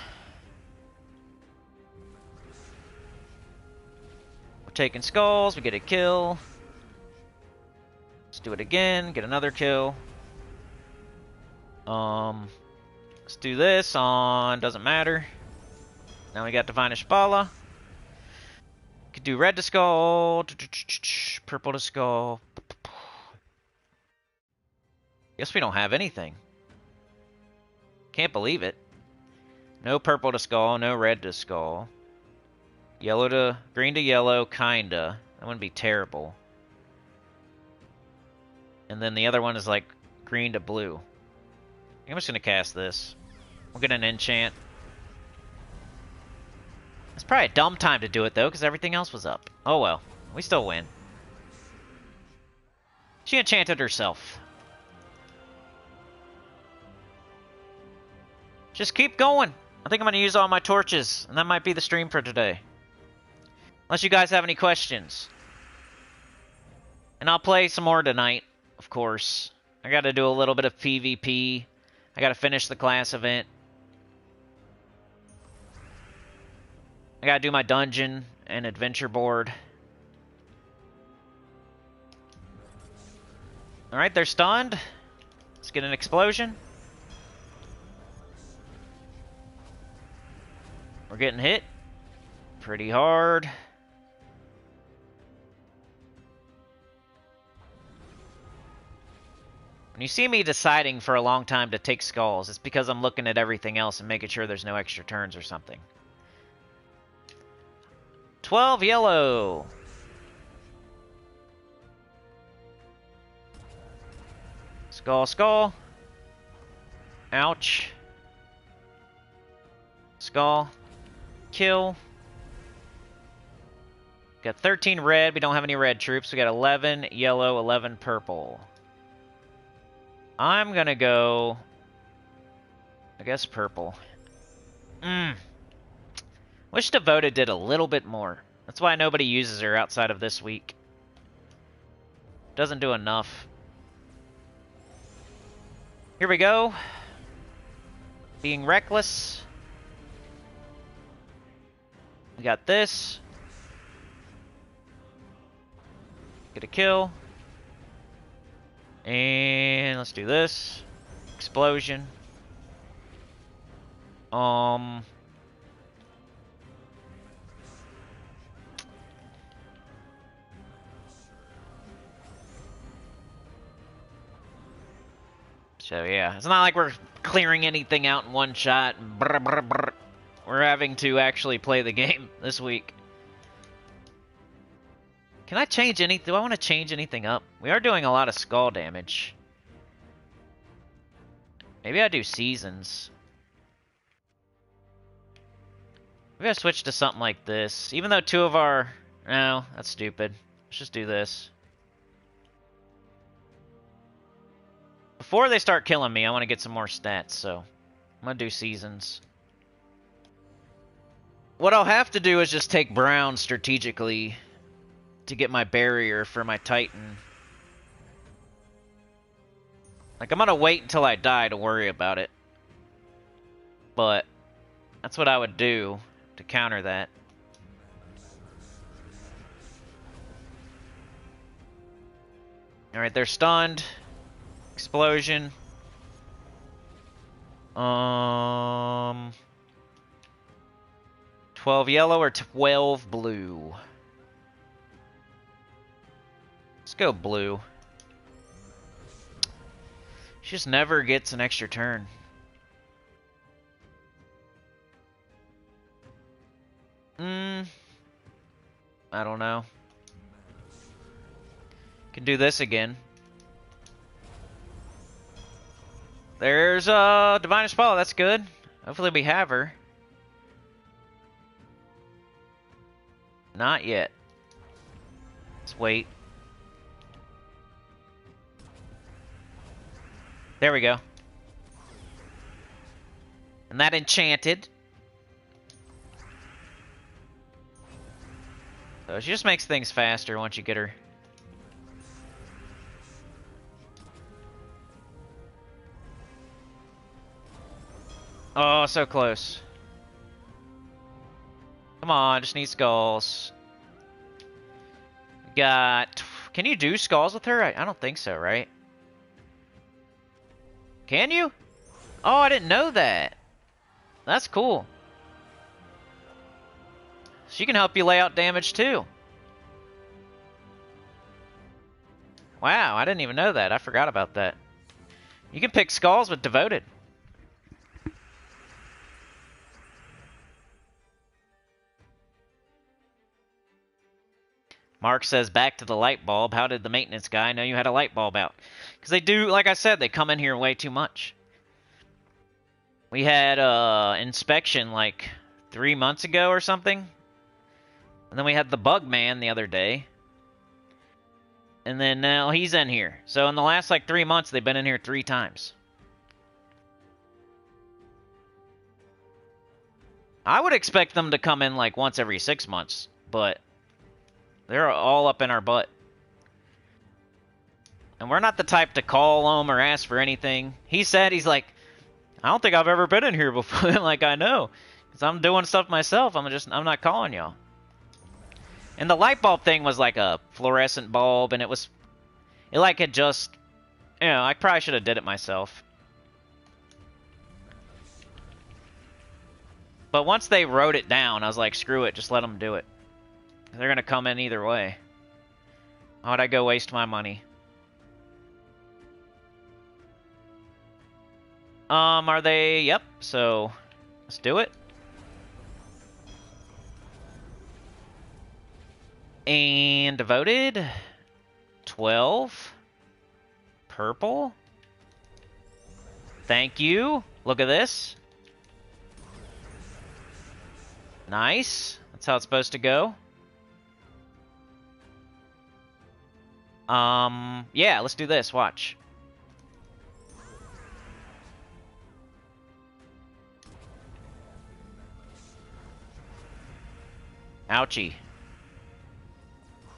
We're taking skulls. We get a kill. Let's do it again. Get another kill. Let's do this on... doesn't matter. Now we got Divine Ishbala. Could do red to skull. Purple to skull. Guess we don't have anything. Can't believe it. No purple to skull, no red to skull. Yellow to... green to yellow, kinda. That wouldn't be terrible. And then the other one is like green to blue. I'm just gonna cast this. We'll get an enchant. It's probably a dumb time to do it though, because everything else was up. Oh well. We still win. She enchanted herself. Just keep going. I think I'm going to use all my torches, and that might be the stream for today. Unless you guys have any questions. And I'll play some more tonight, of course. I got to do a little bit of PvP. I got to finish the class event. I got to do my dungeon and adventure board. Alright, they're stunned. Let's get an explosion. We're getting hit pretty hard. When you see me deciding for a long time to take skulls, it's because I'm looking at everything else and making sure there's no extra turns or something. 12 yellow. Skull, skull. Ouch. Skull. Kill. Got 13 red. We don't have any red troops. We got 11 yellow, 11 purple. I'm gonna go... I guess purple. Wish Devoted did a little bit more. That's why nobody uses her outside of this week. Doesn't do enough. Here we go. Being reckless. We got this. Get a kill. And let's do this. Explosion. So yeah, it's not like we're clearing anything out in one shot. Brr, brr, brr. We're having to actually play the game this week. Can I change anything? Do I want to change anything up? We are doing a lot of skull damage. Maybe I do seasons. Maybe I switch to something like this. Even though 2 of our... No, that's stupid. Let's just do this. Before they start killing me, I want to get some more stats, so I'm going to do seasons. What I'll have to do is just take brown strategically to get my barrier for my Titan. Like, I'm going to wait until I die to worry about it. But that's what I would do to counter that. Alright, they're stunned. Explosion. 12 yellow or 12 blue? Let's go blue. She just never gets an extra turn. I don't know. Can do this again. There's Divine Ishbala, that's good. Hopefully we have her. Not yet. Let's wait. There we go. And that enchanted. So she just makes things faster once you get her. Oh, so close. Come on, just need skulls. Got... Can you do skulls with her? I don't think so, right? Can you? Oh, I didn't know that. That's cool. She can help you lay out damage too. Wow, I didn't even know that. I forgot about that. You can pick skulls with Devoted. Mark says, back to the light bulb. How did the maintenance guy know you had a light bulb out? Because they do, like I said, they come in here way too much. We had inspection like 3 months ago or something. And then we had the bug man the other day. And then now he's in here. So in the last like 3 months, they've been in here 3 times. I would expect them to come in like once every 6 months, but they're all up in our butt. And we're not the type to call them or ask for anything. He said, he's like, I don't think I've ever been in here before. Like, I know. Because I'm doing stuff myself. I'm not calling y'all. And the light bulb thing was like a fluorescent bulb, and it like had just, you know, I probably should have did it myself. But once they wrote it down, I was like, screw it, just let them do it. They're going to come in either way. Why would I go waste my money? Are they? Yep, so let's do it. And Devoted. 12. Purple. Thank you. Look at this. Nice. That's how it's supposed to go. Yeah, let's do this. Watch. Ouchie.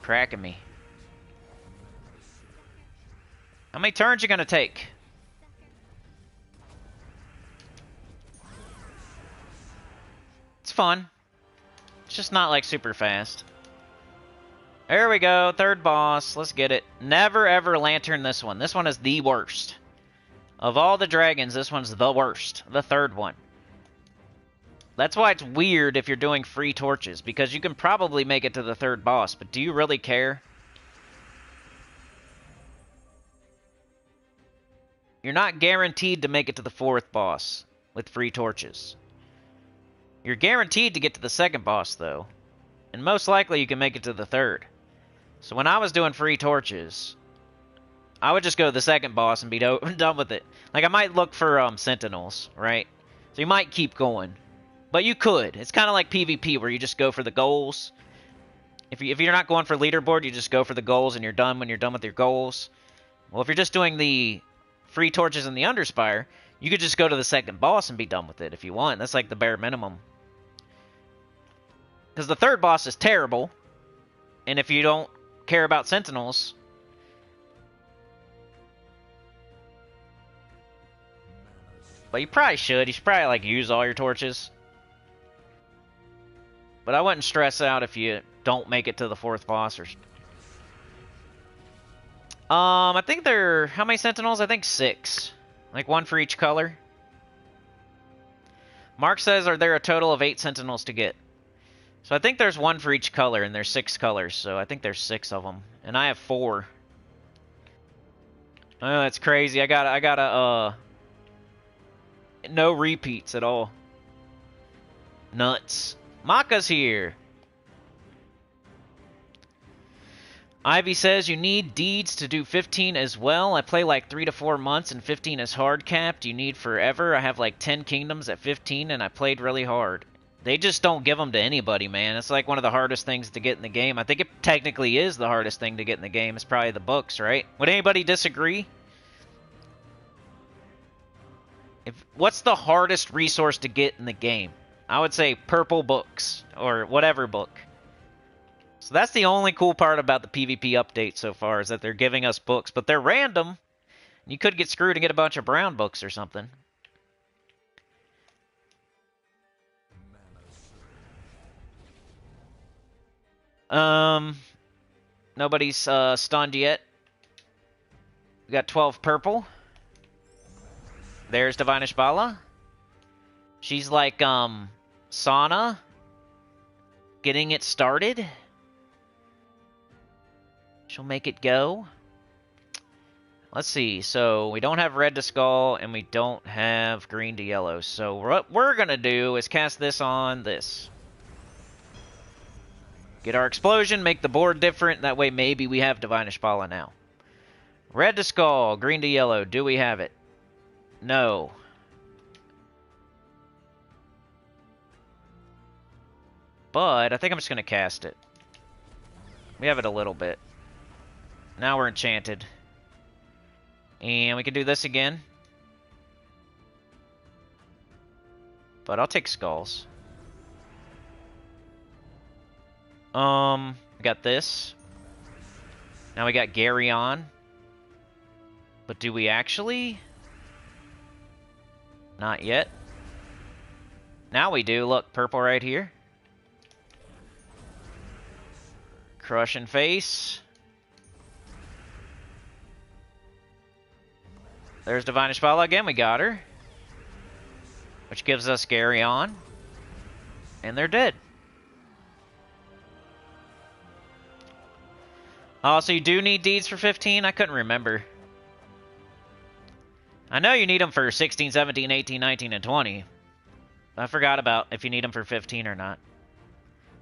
Cracking me. How many turns you gonna take? It's fun. It's just not like super fast. There we go, 3rd boss. Let's get it. Never ever lantern this one. This one is the worst. Of all the dragons, this one's the worst. The 3rd one. That's why it's weird if you're doing free torches, because you can probably make it to the 3rd boss, but do you really care? You're not guaranteed to make it to the 4th boss with free torches. You're guaranteed to get to the 2nd boss, though. And most likely you can make it to the 3rd. So when I was doing free torches, I would just go to the 2nd boss and be done with it. Like, I might look for sentinels, right? So you might keep going. But you could. It's kind of like PvP, where you just go for the goals. If you're not going for leaderboard, you just go for the goals and you're done when you're done with your goals. Well, if you're just doing the free torches in the Underspire, you could just go to the 2nd boss and be done with it if you want. That's like the bare minimum. Because the 3rd boss is terrible. And if you don't care about sentinels, but you probably should. You should probably like use all your torches. But I wouldn't stress out if you don't make it to the 4th boss. Or I think there... How many sentinels? I think 6. Like 1 for each color. Mark says, are there a total of 8 sentinels to get? So I think there's 1 for each color, and there's 6 colors. So I think there's 6 of them. And I have 4. Oh, that's crazy. I gotta, no repeats at all. Nuts. Maka's here. Ivy says, you need deeds to do 15 as well. I play like 3 to 4 months and 15 is hard capped. You need forever. I have like 10 kingdoms at 15 and I played really hard. They just don't give them to anybody, man. It's like one of the hardest things to get in the game. I think it technically is the hardest thing to get in the game. It's probably the books, right? Would anybody disagree? What's the hardest resource to get in the game? I would say purple books or whatever book. So that's the only cool part about the PvP update so far, is that they're giving us books, but they're random. You could get screwed and get a bunch of brown books or something. Nobody's stunned yet. We got 12 purple. There's Divinish Bala. She's like, Sauna. Getting it started. She'll make it go. Let's see. So, we don't have red to skull, and we don't have green to yellow. So, what we're going to do is cast this on this. Get our explosion, make the board different. That way, maybe we have Divinish Bala now. Red to skull, green to yellow. Do we have it? No. But I think I'm just going to cast it. We have it a little bit. Now we're enchanted. And we can do this again. But I'll take skulls. We got this. Now we got Gary on. But do we actually? Not yet. Now we do. Look, purple right here. Crush and face. There's Divinish Bala again. We got her. Which gives us Gary on. And they're dead. Oh, so you do need deeds for 15? I couldn't remember. I know you need them for 16, 17, 18, 19, and 20. I forgot about if you need them for 15 or not.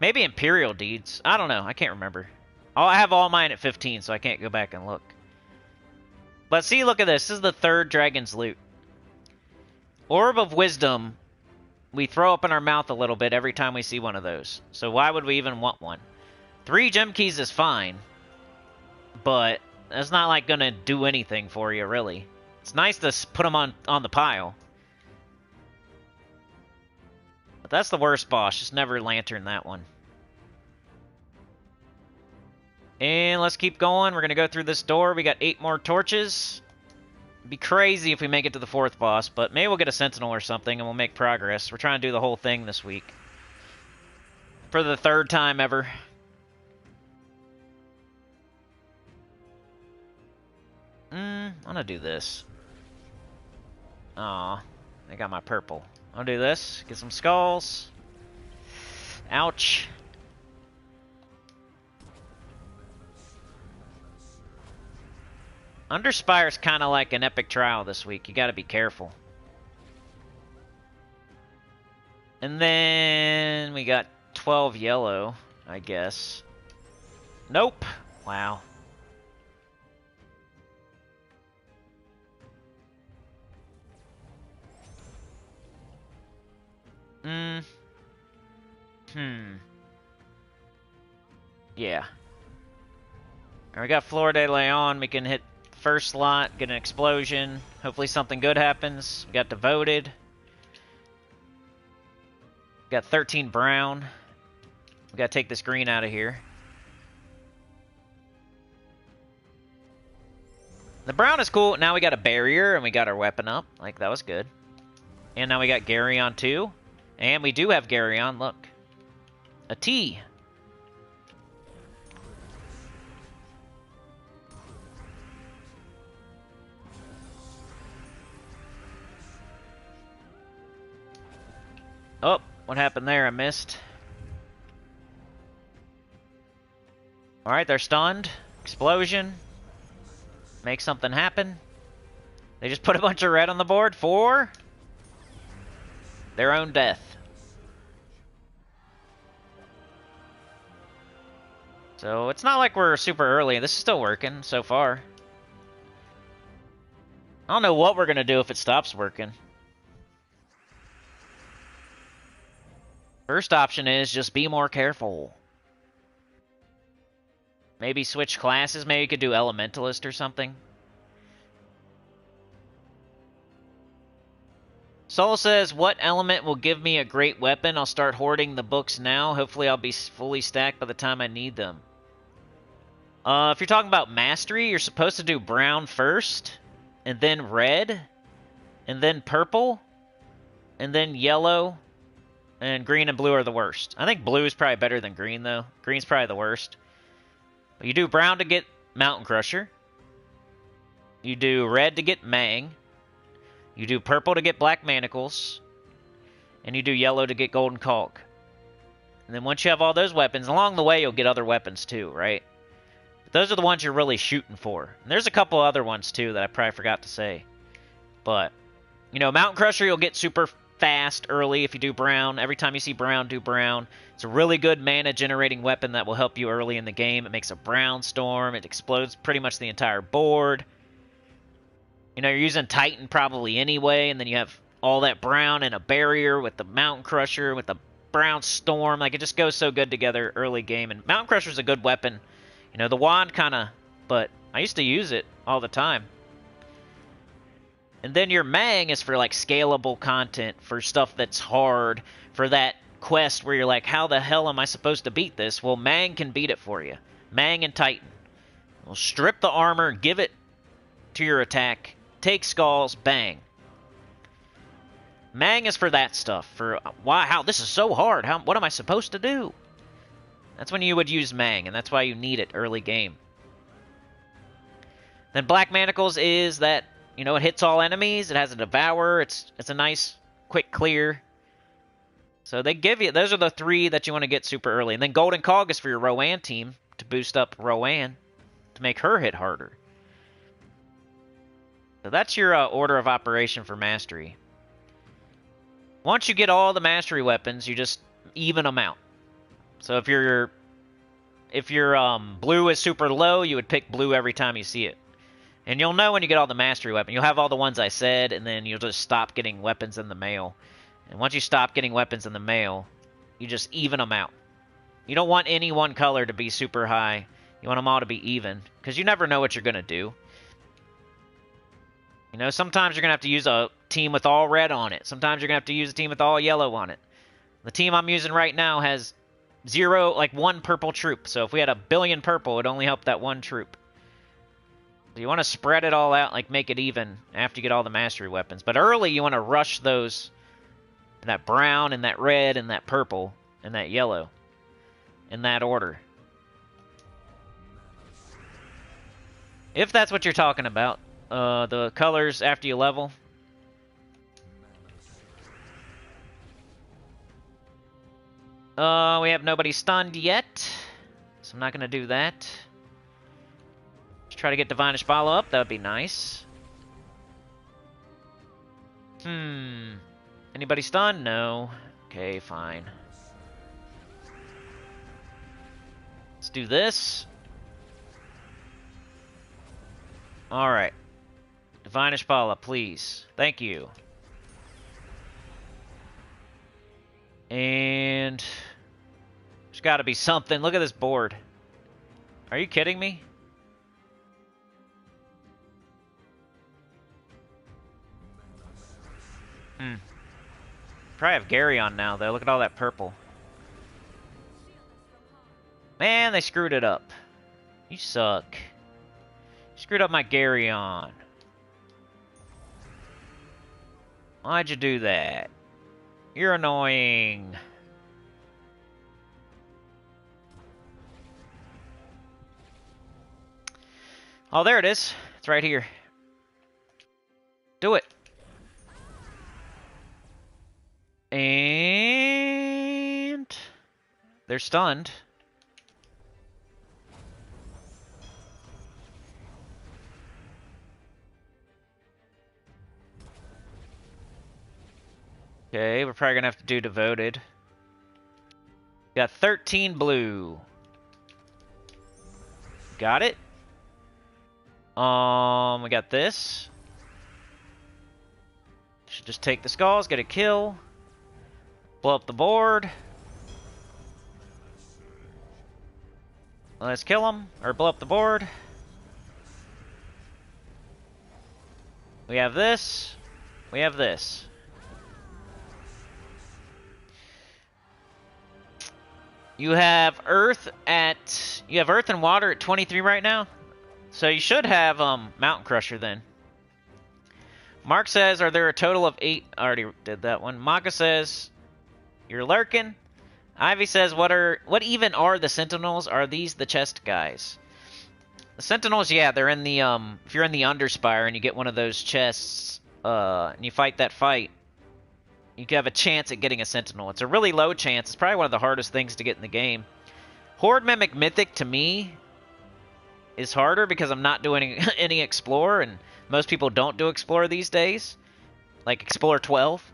Maybe Imperial deeds. I don't know. I can't remember. Oh, I have all mine at 15, so I can't go back and look. But see, look at this. This is the third Dragon's Loot. Orb of Wisdom, we throw up in our mouth a little bit every time we see one of those. So why would we even want one? 3 gem keys is fine. But it's not like going to do anything for you, really. It's nice to put them on the pile. But that's the worst boss. Just never lantern that one. And let's keep going. We're going to go through this door. We got 8 more torches. It'd be crazy if we make it to the 4th boss, but maybe we'll get a sentinel or something and we'll make progress. We're trying to do the whole thing this week. For the 3rd time ever. I'm going to do this. Aw, I got my purple. I'll do this. Get some skulls. Ouch. Underspire's kind of like an epic trial this week. You got to be careful. And then we got 12 yellow, I guess. Nope. Wow. Yeah. Alright, we got Flor de Leon. We can hit the first slot, get an explosion. Hopefully something good happens. We got devoted. We got 13 brown. We gotta take this green out of here. The brown is cool. Now we got a barrier and we got our weapon up. Like, that was good. And now we got Gary on too. And we do have Gary on, look. A T. Oh, what happened there? I missed. Alright, they're stunned. Explosion. Make something happen. They just put a bunch of red on the board for their own death. So it's not like we're super early. This is still working so far. I don't know what we're going to do if it stops working. First option is just be more careful. Maybe switch classes. Maybe you could do Elementalist or something. Soul says, what element will give me a great weapon? I'll start hoarding the books now. Hopefully I'll be fully stacked by the time I need them. If you're talking about mastery, you're supposed to do brown first, and then red, and then purple, and then yellow, and green and blue are the worst. I think blue is probably better than green, though. Green's probably the worst. But you do brown to get Mountain Crusher. You do red to get Mang. You do purple to get Black Manacles. And you do yellow to get Golden Caulk. And then once you have all those weapons, along the way you'll get other weapons too, right? But those are the ones you're really shooting for. And there's a couple other ones too that I probably forgot to say. But, you know, Mountain Crusher you'll get super fast early if you do brown. Every time you see brown, do brown. It's a really good mana generating weapon that will help you early in the game. It makes a brown storm. It explodes pretty much the entire board. You know, you're using Titan probably anyway, and then you have all that brown and a barrier with the Mountain Crusher, with the brown storm. Like, it just goes so good together early game. And Mountain Crusher's a good weapon. You know, the wand kind of, but I used to use it all the time. And then your Mang is for, like, scalable content, for stuff that's hard, for that quest where you're like, how the hell am I supposed to beat this? Well, Mang can beat it for you. Mang and Titan. We'll strip the armor, give it to your attack, take skulls, bang. Mang is for that stuff. For, why, how, this is so hard. What am I supposed to do? That's when you would use Mang, and that's why you need it early game. Then Black Manacles is that, you know, it hits all enemies. It has a Devour. It's a nice, quick clear. So they give you... Those are the three that you want to get super early. And then Golden Cog is for your Rowan team to boost up Rowan to make her hit harder. So that's your order of operation for Mastery. Once you get all the Mastery weapons, you just even them out. So if your blue is super low, you would pick blue every time you see it. And you'll know when you get all the mastery weapons. You'll have all the ones I said, and then you'll just stop getting weapons in the mail. And once you stop getting weapons in the mail, you just even them out. You don't want any one color to be super high. You want them all to be even, because you never know what you're going to do. You know, sometimes you're going to have to use a team with all red on it. Sometimes you're going to have to use a team with all yellow on it. The team I'm using right now has one purple troop. So if we had a billion purple, it'd only help that one troop. So you want to spread it all out, like make it even after you get all the mastery weapons. But early, you want to rush those, that brown and that red and that purple and that yellow, in that order. If that's what you're talking about, the colors after you level. We have nobody stunned yet, so I'm not going to do that. Try to get Divinish Follow up. That would be nice. Anybody stunned? No. Okay, fine. Let's do this. Alright. Divinish Follow, please. Thank you. And there's got to be something. Look at this board. Are you kidding me? Probably have Gary on now, though. Look at all that purple. Man, they screwed it up. You suck. You screwed up my Gary on. Why'd you do that? You're annoying. Oh, there it is. It's right here. Do it. And they're stunned. Okay, we're probably gonna have to do devoted. Got 13 blue. Got it. We got this. Should just take the skulls, get a kill. Blow up the board. Let's kill them, or blow up the board. We have this. We have this. You have Earth and Water at 23 right now. So you should have Mountain Crusher then. Mark says, are there a total of 8? I already did that one. Maka says, you're lurking. Ivy says, what even are the Sentinels? Are these the chest guys? The Sentinels, yeah, they're in the, if you're in the Underspire and you get one of those chests, and you fight that fight, you have a chance at getting a Sentinel. It's a really low chance. It's probably one of the hardest things to get in the game. Horde Mimic Mythic, to me, is harder because I'm not doing any Explore, and most people don't do Explore these days. Like Explore 12.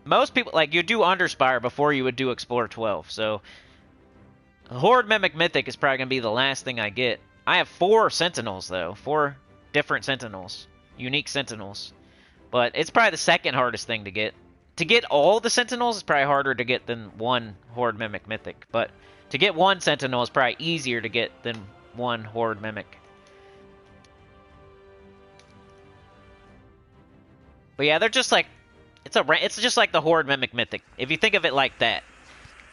Most people, like, you do Underspire before you would do Explore 12, so Horde Mimic Mythic is probably going to be the last thing I get. I have 4 Sentinels, though. 4 different Sentinels. Unique Sentinels. But it's probably the second hardest thing to get. To get all the Sentinels is probably harder to get than one Horde Mimic Mythic. But to get one Sentinel is probably easier to get than one Horde Mimic. But yeah, they're just like... It's just like the Horde Mimic Mythic. If you think of it like that.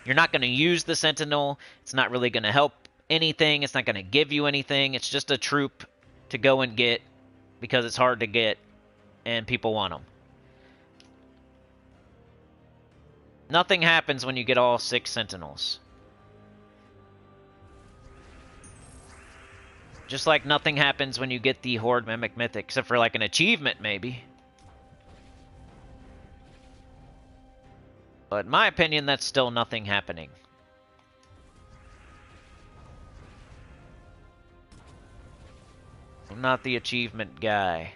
You're not going to use the Sentinel. It's not really going to help anything. It's not going to give you anything. It's just a troop to go and get because it's hard to get and people want them. Nothing happens when you get all 6 Sentinels. Just like nothing happens when you get the Horde Mimic Mythic, except for like an achievement maybe. But in my opinion, that's still nothing happening. I'm not the achievement guy.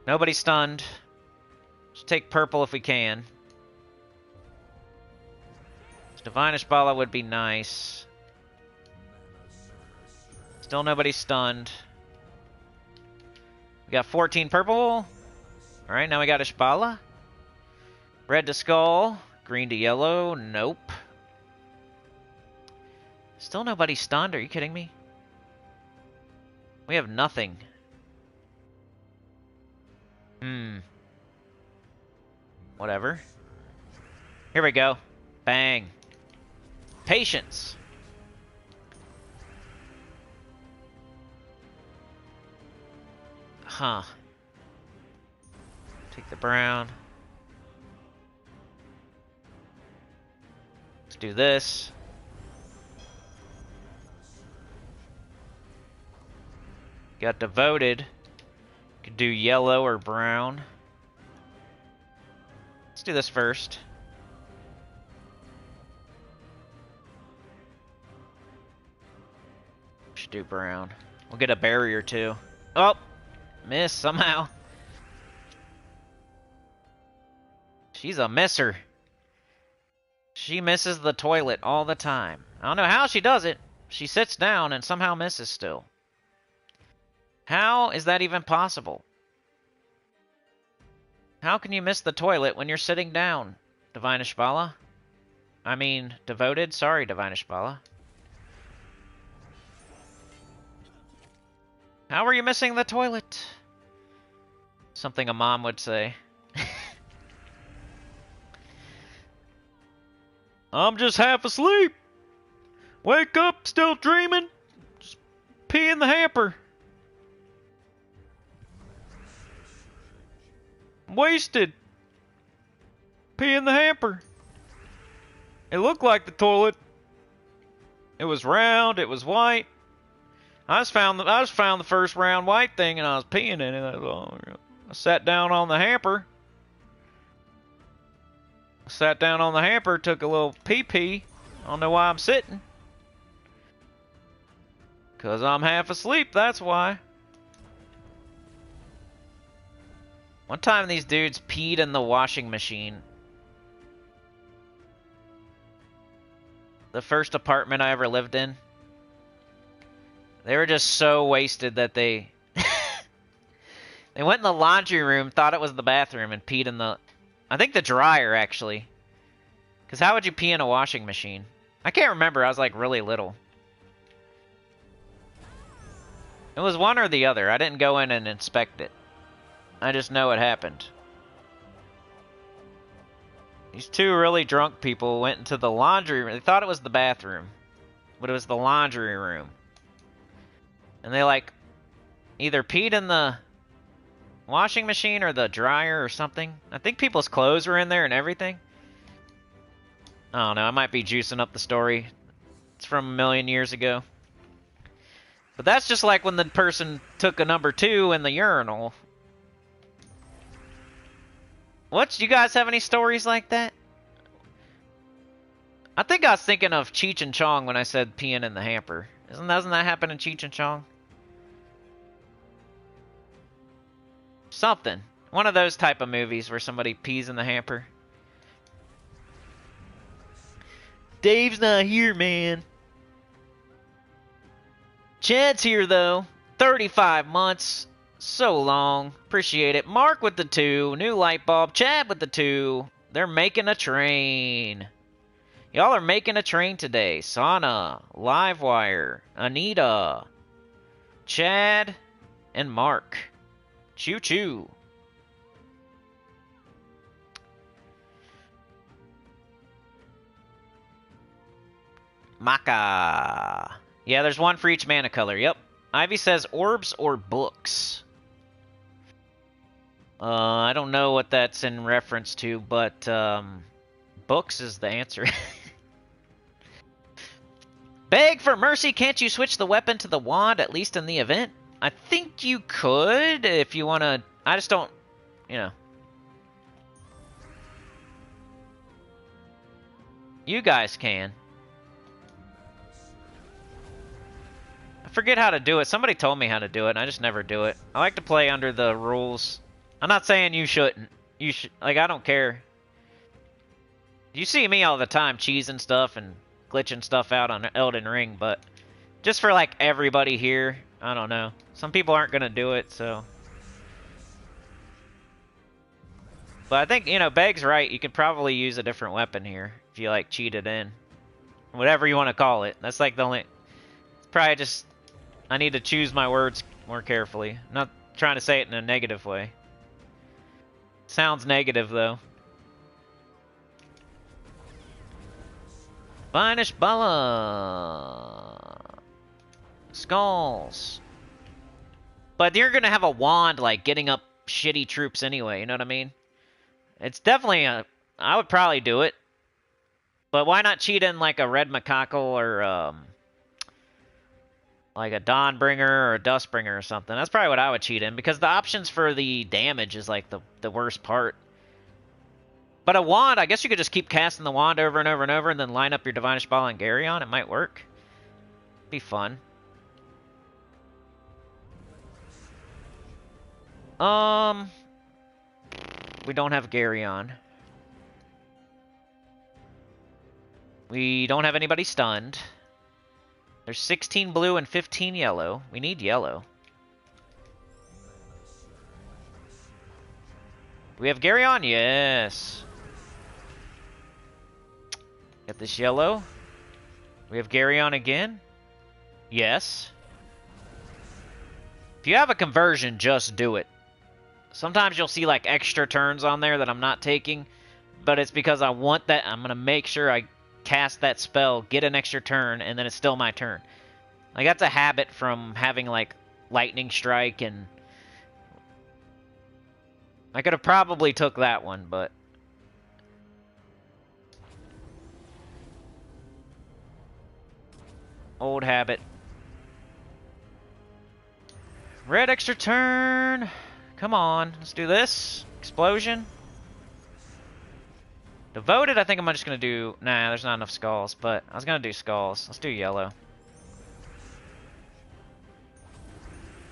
Nobody stunned. Let's take purple if we can. Divinish Bala would be nice. Still nobody stunned. We got 14 purple. Alright, now we got Ishbala. Red to skull. Green to yellow. Nope. Still nobody stunned. Are you kidding me? We have nothing. Whatever. Here we go. Bang. Patience. Huh. Take the brown. Let's do this. Got devoted. Could do yellow or brown. Let's do this first. Should do brown. We'll get a barrier too. Oh! Miss somehow. She's a misser. She misses the toilet all the time. I don't know how she does it. She sits down and somehow misses still. How is that even possible? How can you miss the toilet when you're sitting down, Divine Ishbala? I mean, devoted? Sorry, Divine Ishbala. How are you missing the toilet? Something a mom would say. I'm just half asleep. Wake up, still dreaming. Just pee in the hamper. Wasted. Pee in the hamper. It looked like the toilet. It was round. It was white. I just found the first round white thing, and I was peeing in it. I sat down on the hamper. Sat down on the hamper, took a little pee-pee. I don't know why I'm sitting. 'Cause I'm half asleep, that's why. One time these dudes peed in the washing machine. The first apartment I ever lived in. They were just so wasted that they... they went in the laundry room, thought it was the bathroom, and peed in the... I think the dryer, actually. Because how would you pee in a washing machine? I can't remember. I was, like, really little. It was one or the other. I didn't go in and inspect it. I just know it happened. These two really drunk people went into the laundry room. They thought it was the bathroom, but it was the laundry room. And they, like, either peed in the washing machine or the dryer or something. I think people's clothes were in there and everything. I don't know. I might be juicing up the story. It's from a million years ago. But that's just like when the person took a number 2 in the urinal. What? You guys have any stories like that? I think I was thinking of Cheech and Chong when I said peeing in the hamper. Doesn't that happen in Cheech and Chong? Something. One of those type of movies where somebody pees in the hamper. Dave's not here, man. Chad's here, though. 35 months. So long. Appreciate it. Mark with the 2. New light bulb. Chad with the 2. They're making a train. Y'all are making a train today. Sana, Livewire, Anita, Chad, and Mark. Choo-choo. Maka. Yeah, there's one for each mana color. Yep. Ivy says orbs or books. I don't know what that's in reference to, but books is the answer. Beg for mercy, can't you switch the weapon to the wand, at least in the event? I think you could, if you want to... I just don't... You know. You guys can. I forget how to do it. Somebody told me how to do it, and I just never do it. I like to play under the rules. I'm not saying you shouldn't. You should... Like, I don't care. You see me all the time cheesing stuff and glitching stuff out on Elden Ring, but just for, like, everybody here, I don't know. Some people aren't going to do it, so... But I think, you know, Beg's right. You could probably use a different weapon here if you, like, cheat it in. Whatever you want to call it. That's, like, the only... It's probably just... I need to choose my words more carefully. I'm not trying to say it in a negative way. Sounds negative, though. Vanish Bala. Skulls. But you're gonna have a wand, like, getting up shitty troops anyway, you know what I mean? It's definitely a... I would probably do it. But why not cheat in, like, a Red Macaco or, like a Dawnbringer or a Dustbringer or something? That's probably what I would cheat in, because the options for the damage is, like, the worst part. But a wand, I guess you could just keep casting the wand over and over and over and then line up your Divinish Ball and Garyon. It might work. Be fun. We don't have Garyon. We don't have anybody stunned. There's 16 blue and 15 yellow. We need yellow. We have Garyon? Yes. Get this yellow. We have Garyon again? Yes. If you have a conversion, just do it. Sometimes you'll see like extra turns on there that I'm not taking, but it's because I want that. I'm going to make sure I cast that spell, get an extra turn, and then it's still my turn. Like, that's a habit from having like Lightning Strike, and I could have probably took that one, but old habit. Red extra turn. Come on, let's do this. Explosion. Devoted, I think I'm just going to do... Nah, there's not enough skulls, but I was going to do skulls. Let's do yellow.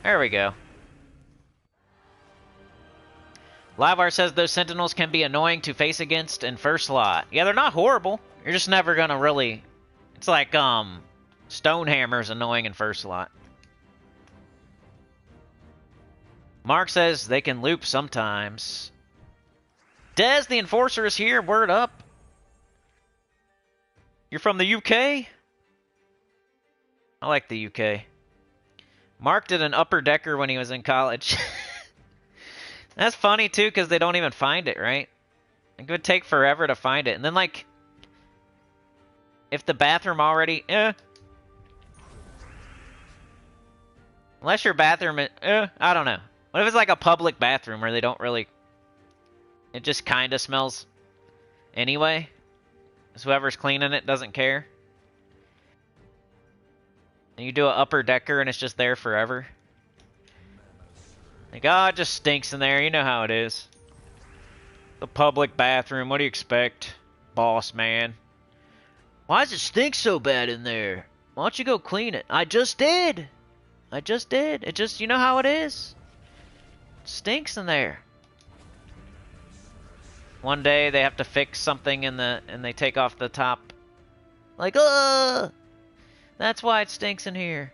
There we go. Livewire says those sentinels can be annoying to face against in first slot. Yeah, they're not horrible. You're just never going to really... It's like, Stonehammer's annoying in first slot. Mark says they can loop sometimes. Dez, the Enforcer, is here. Word up. You're from the UK? I like the UK. Mark did an upper decker when he was in college. That's funny, too, because they don't even find it, right? It would take forever to find it. And then, like, if the bathroom already... Unless your bathroom... I don't know. What if it's like a public bathroom where they don't really... It just kind of smells anyway? So whoever's cleaning it doesn't care? And you do an upper decker and it's just there forever? Like, oh, it just stinks in there. You know how it is. The public bathroom. What do you expect, boss man? Why does it stink so bad in there? Why don't you go clean it? I just did. I just did. It just, you know how it is. It stinks in there. One day they have to fix something in the, and they take off the top. Like, ugh! That's why it stinks in here.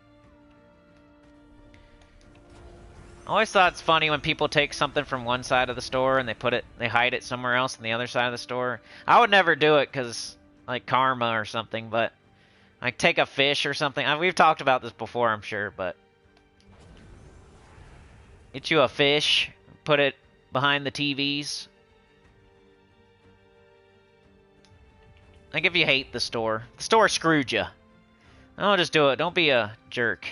I always thought it's funny when people take something from one side of the store and they hide it somewhere else on the other side of the store. I would never do it because, like, karma or something, but like take a fish or something. We've talked about this before, I'm sure, but get you a fish, put it behind the TVs. Like if you hate the store screwed you. Don't just do it. Don't be a jerk.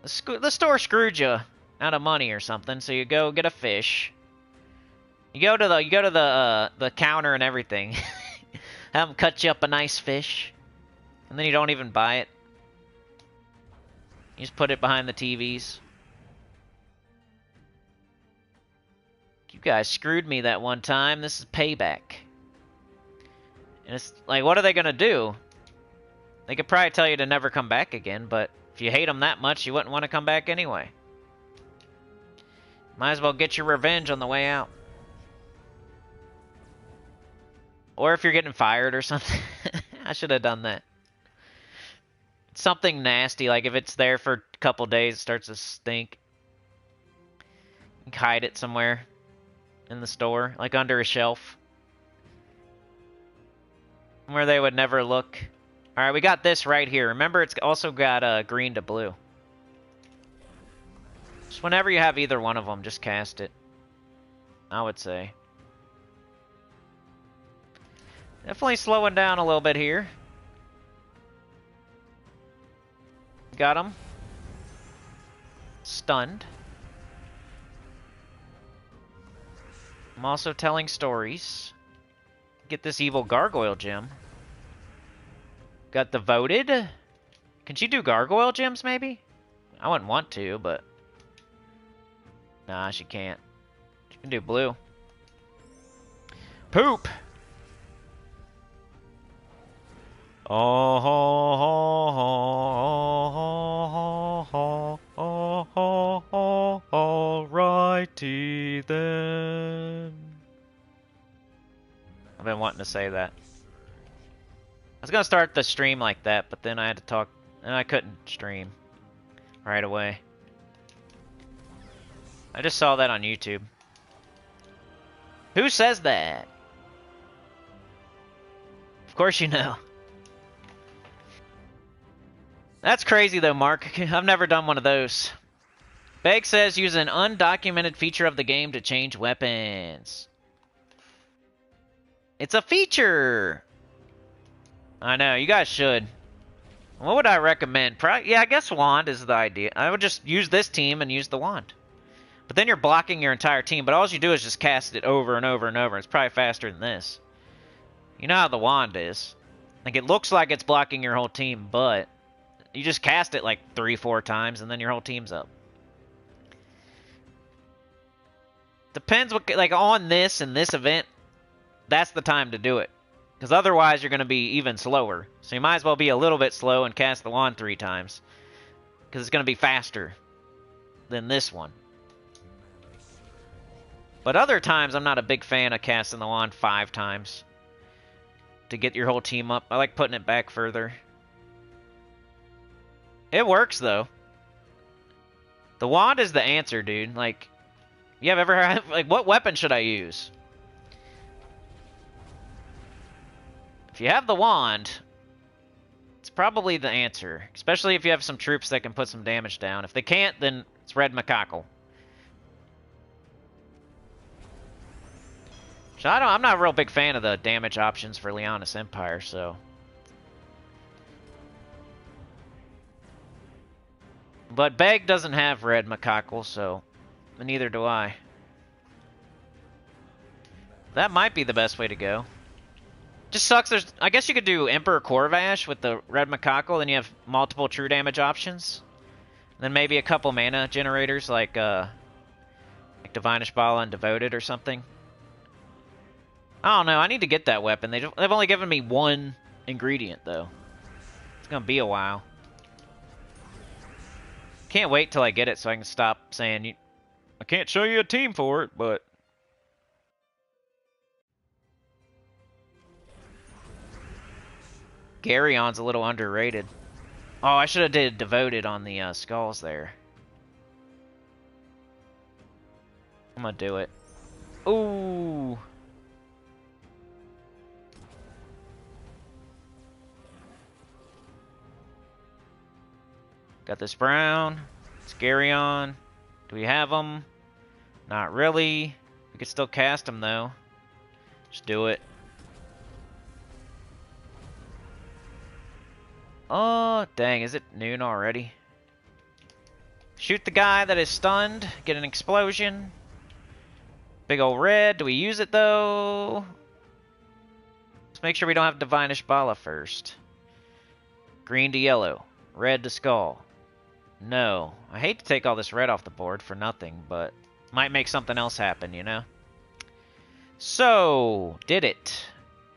The store screwed you out of money or something, so you go get a fish. You go to the counter and everything. Have them cut you up a nice fish, and then you don't even buy it. You just put it behind the TVs. You guys screwed me that one time. This is payback. And it's like, what are they gonna do? They could probably tell you to never come back again, but if you hate them that much, you wouldn't want to come back anyway. Might as well get your revenge on the way out. Or if you're getting fired or something. I should have done that. Something nasty, like if it's there for a couple days, it starts to stink. You can hide it somewhere in the store, like under a shelf. Where they would never look. Alright, we got this right here. Remember, it's also got green to blue. Just whenever you have either one of them, just cast it. I would say. Definitely slowing down a little bit here. Got him. Stunned. I'm also telling stories. Get this evil gargoyle gem. Got the voted. Can she do gargoyle gems, maybe? I wouldn't want to, but... Nah, she can't. She can do blue. Poop! Alrighty then. I've been wanting to say that. I was gonna start the stream like that, but then I had to talk, and I couldn't stream right away. I just saw that on YouTube. Who says that? Of course you know. That's crazy though, Mark. I've never done one of those. Beg says use an undocumented feature of the game to change weapons. It's a feature! I know, you guys should. What would I recommend? Yeah, I guess wand is the idea. I would just use this team and use the wand. But then you're blocking your entire team, but all you do is just cast it over and over and over. It's probably faster than this. You know how the wand is. Like, it looks like it's blocking your whole team, but you just cast it like 3-4 times, and then your whole team's up. Depends what, like, on this and this event, that's the time to do it. Because otherwise, you're going to be even slower. So you might as well be a little bit slow and cast the wand 3 times. Because it's going to be faster than this one. But other times, I'm not a big fan of casting the wand 5 times. To get your whole team up. I like putting it back further. It works, though. The wand is the answer, dude. Like, you have ever had... Like, what weapon should I use? If you have the wand, it's probably the answer. Especially if you have some troops that can put some damage down. If they can't, then it's Red Macaco. So I'm not a real big fan of the damage options for Leonis Empire, so. But Beg doesn't have red macaque, so neither do I. That might be the best way to go. Just sucks. I guess you could do Emperor Corvash with the red macaque, then you have multiple true damage options. Then maybe a couple mana generators like Divinish Bala and Devoted or something. I don't know. I need to get that weapon. They've only given me one ingredient though. It's gonna be a while. Can't wait till I get it so I can stop saying I can't show you a team for it, but. Garion's a little underrated. Oh, I should have did Devoted on the skulls there. I'm gonna do it. Ooh. Got this brown. It's Garion. Do we have them? Not really. We could still cast them though. Just do it. Oh, dang, is it noon already? Shoot the guy that is stunned. Get an explosion. Big ol' red. Do we use it, though? Let's make sure we don't have Divinish Bala first. Green to yellow. Red to skull. No. I hate to take all this red off the board for nothing, but might make something else happen, you know? So, did it?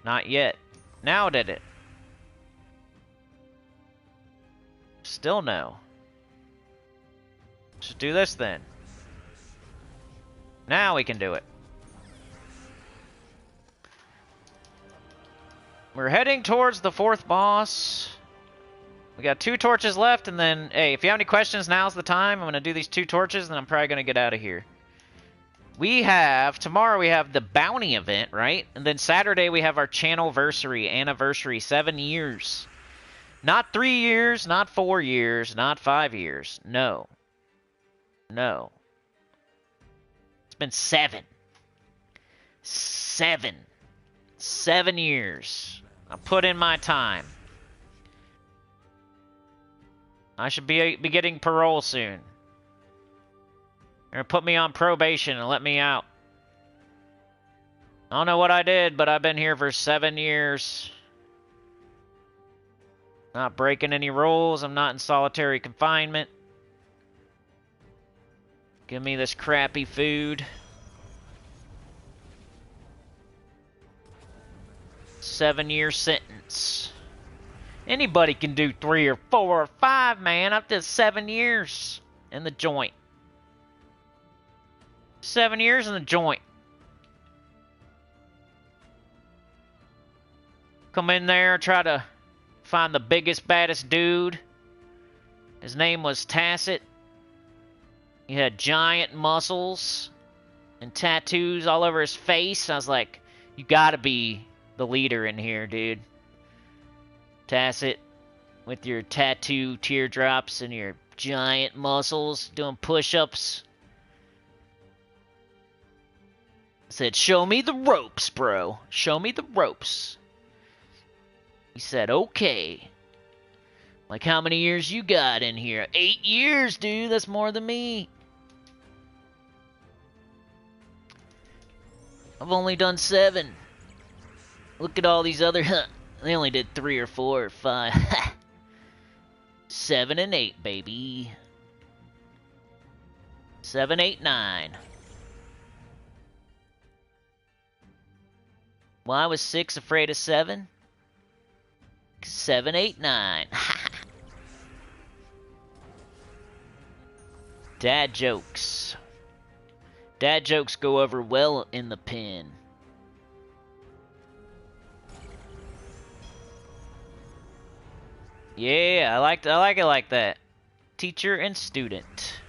Not yet. Now did it? Still no. Just do this then. Now we can do it. We're heading towards the 4th boss. We got 2 torches left, and then, hey, if you have any questions, now's the time. I'm going to do these 2 torches, and I'm probably going to get out of here. Tomorrow we have the bounty event, right? And then Saturday we have our channelversary, anniversary, 7 years. Not 3 years, not 4 years, not 5 years. No. No. It's been 7. 7. 7 years. I put in my time. I should be getting parole soon. They're gonna put me on probation and let me out. I don't know what I did, but I've been here for 7 years. Not breaking any rules. I'm not in solitary confinement. Give me this crappy food. 7-year sentence. Anybody can do 3 or 4 or 5, man. Up to 7 years in the joint. 7 years in the joint. Come in there, try to find the biggest, baddest dude. His name was Tacit. He had giant muscles and tattoos all over his face. I was like, you gotta be the leader in here, dude. Tacit, with your tattoo teardrops and your giant muscles, doing push-ups. I said, show me the ropes, bro. Show me the ropes. He said, okay. Like, how many years you got in here? 8 years, dude. That's more than me. I've only done 7. Look at all these other... They only did 3 or 4 or 5. 7 and 8, baby. 7, 8, 9. Why was 6 afraid of 7? 7, 8, 9. Dad jokes. Dad jokes go over well in the pen. Yeah, I like it like that. Teacher and student.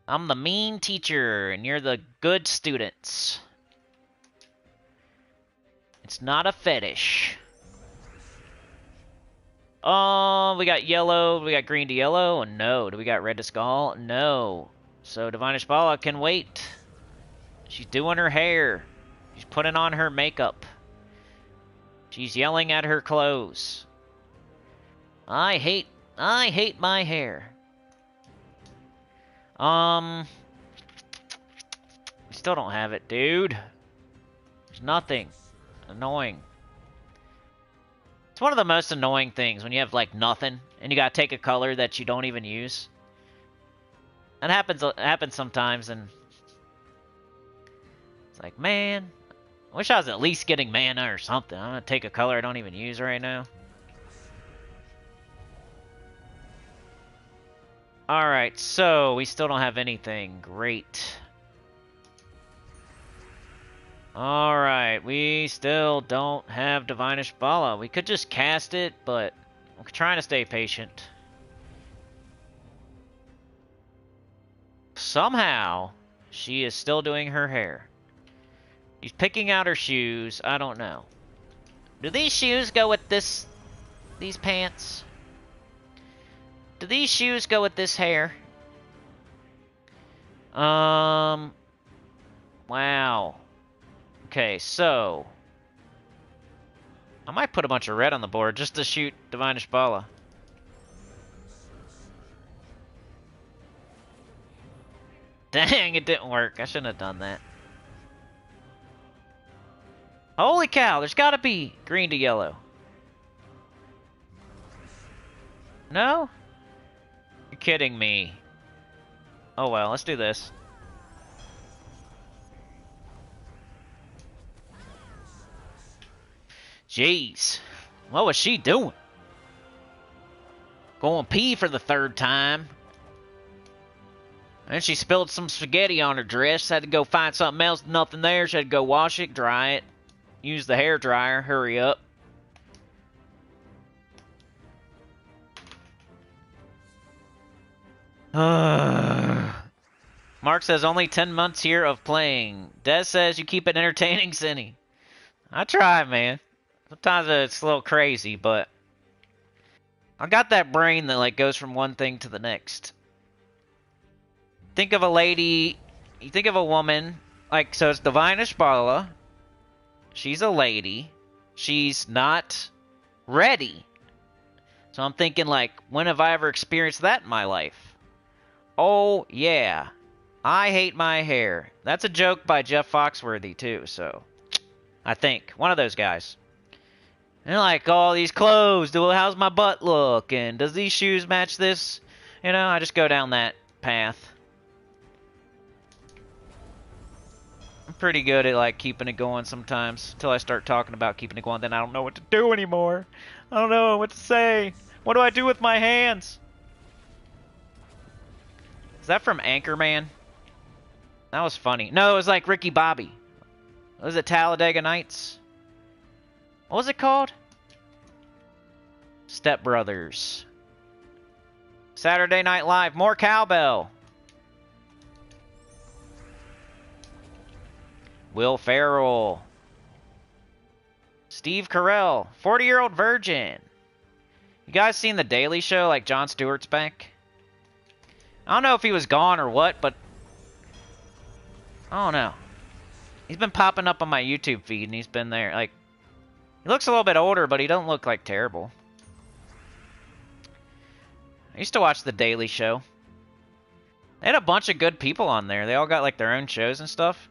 I'm the mean teacher, and you're the good students. It's not a fetish. Oh, we got yellow. We got green to yellow. No. Do we got red to skull? No. So Divinish Bala can wait. She's doing her hair. She's putting on her makeup. She's yelling at her clothes. I hate my hair. Still don't have it, dude. There's nothing. Annoying. It's one of the most annoying things when you have, like, nothing, and you gotta take a color that you don't even use. It happens sometimes, and it's like, man, I wish I was at least getting mana or something. I'm gonna take a color I don't even use right now. Alright, so we still don't have anything. Great. Alright, we still don't have Divinish Bala. We could just cast it, but I'm trying to stay patient. Somehow, she is still doing her hair. She's picking out her shoes. I don't know. Do these shoes go with these pants? Do these shoes go with this hair? Wow. Okay, so I might put a bunch of red on the board just to shoot Divinish Bala. Dang, it didn't work. I shouldn't have done that. Holy cow, there's gotta be green to yellow. No? You're kidding me. Oh well, let's do this. Jeez. What was she doing? Going pee for the third time. And she spilled some spaghetti on her dress. Had to go find something else. Nothing there. She had to go wash it, dry it. Use the hair dryer. Hurry up. Mark says only 10 months here of playing. Des says you keep it entertaining, Cinny. I try, man. Sometimes it's a little crazy, but I got that brain that like goes from one thing to the next. Think of a lady, you think of a woman, like, so it's Divinish Bala. She's a lady. She's not ready. So I'm thinking, like, when have I ever experienced that in my life? Oh, yeah. I hate my hair. That's a joke by Jeff Foxworthy, too, so I think. One of those guys. And like, all these clothes, how's my butt look? And does these shoes match this? You know, I just go down that path. I'm pretty good at, like, keeping it going sometimes. Until I start talking about keeping it going, then I don't know what to do anymore. I don't know what to say. What do I do with my hands? Is that from Anchorman? That was funny. No, it was like Ricky Bobby. Was it Talladega Nights? What was it called? Step Brothers. Saturday Night Live. More cowbell. Will Ferrell. Steve Carell. 40-year-old virgin. You guys seen The Daily Show? Like, Jon Stewart's back? I don't know if he was gone or what, but I don't know. He's been popping up on my YouTube feed, and he's been there. Like, he looks a little bit older, but he don't look, like, terrible. I used to watch The Daily Show. They had a bunch of good people on there. They all got, like, their own shows and stuff.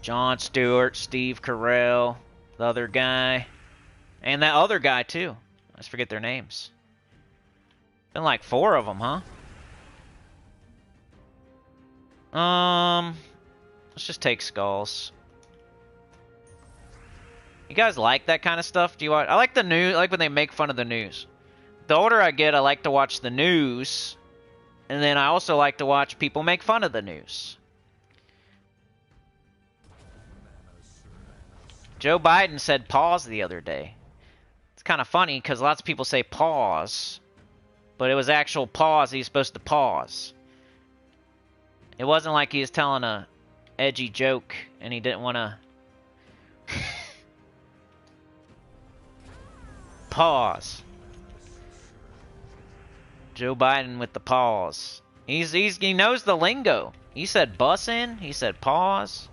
Jon Stewart, Steve Carell, the other guy. And that other guy, too. I just forget their names. Been like 4 of them, huh? Let's just take skulls. You guys like that kind of stuff? Do you watch? I like the news. I like when they make fun of the news. The older I get, I like to watch the news, and then I also like to watch people make fun of the news. Joe Biden said pause the other day. It's kind of funny because lots of people say pause, but it was actual pause. He's supposed to pause. It wasn't like he was telling a edgy joke and he didn't want to pause. Joe Biden with the pause. He knows the lingo. He said bussin'. He said pause.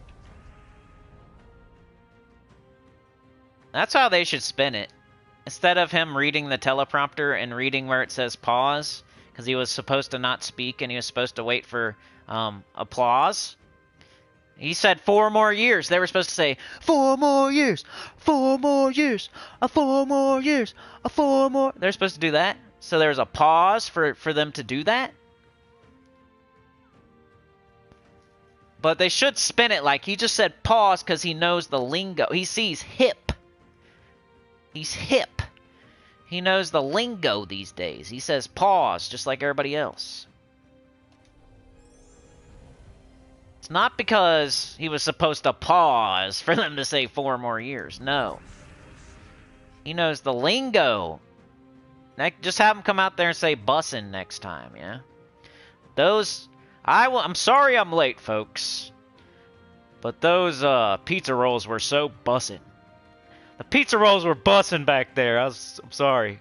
That's how they should spin it. Instead of him reading the teleprompter and reading where it says pause, because he was supposed to not speak and he was supposed to wait for applause. He said 4 more years. They were supposed to say 4 more years, 4 more years, 4 more years, 4 more. They're supposed to do that. So there's a pause for them to do that. But they should spin it like he just said pause because he knows the lingo. He sees hip. He's hip. He knows the lingo these days. He says pause just like everybody else. It's not because he was supposed to pause for them to say 4 more years. No. He knows the lingo. Just have him come out there and say bussin' next time, yeah? I'm sorry I'm late, folks. But those pizza rolls were so bussin'. The pizza rolls were bussin' back there. I'm sorry.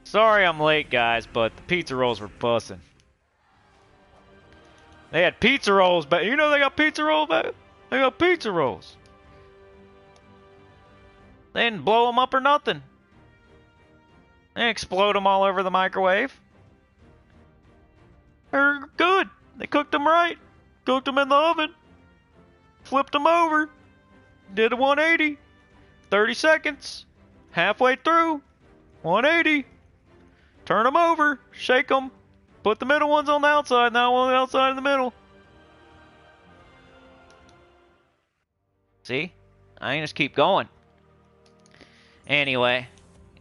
Sorry I'm late, guys, but the pizza rolls were bussin'. They had pizza rolls back. You know they got pizza rolls back? They got pizza rolls. They didn't blow them up or nothing. They didn't explode them all over the microwave. They're good. They cooked them right. Cooked them in the oven. Flipped them over. Did a 180. 30 seconds. Halfway through. 180. Turn them over. Shake them. Put the middle ones on the outside. Now one on the outside in the middle. See? I can just keep going. Anyway.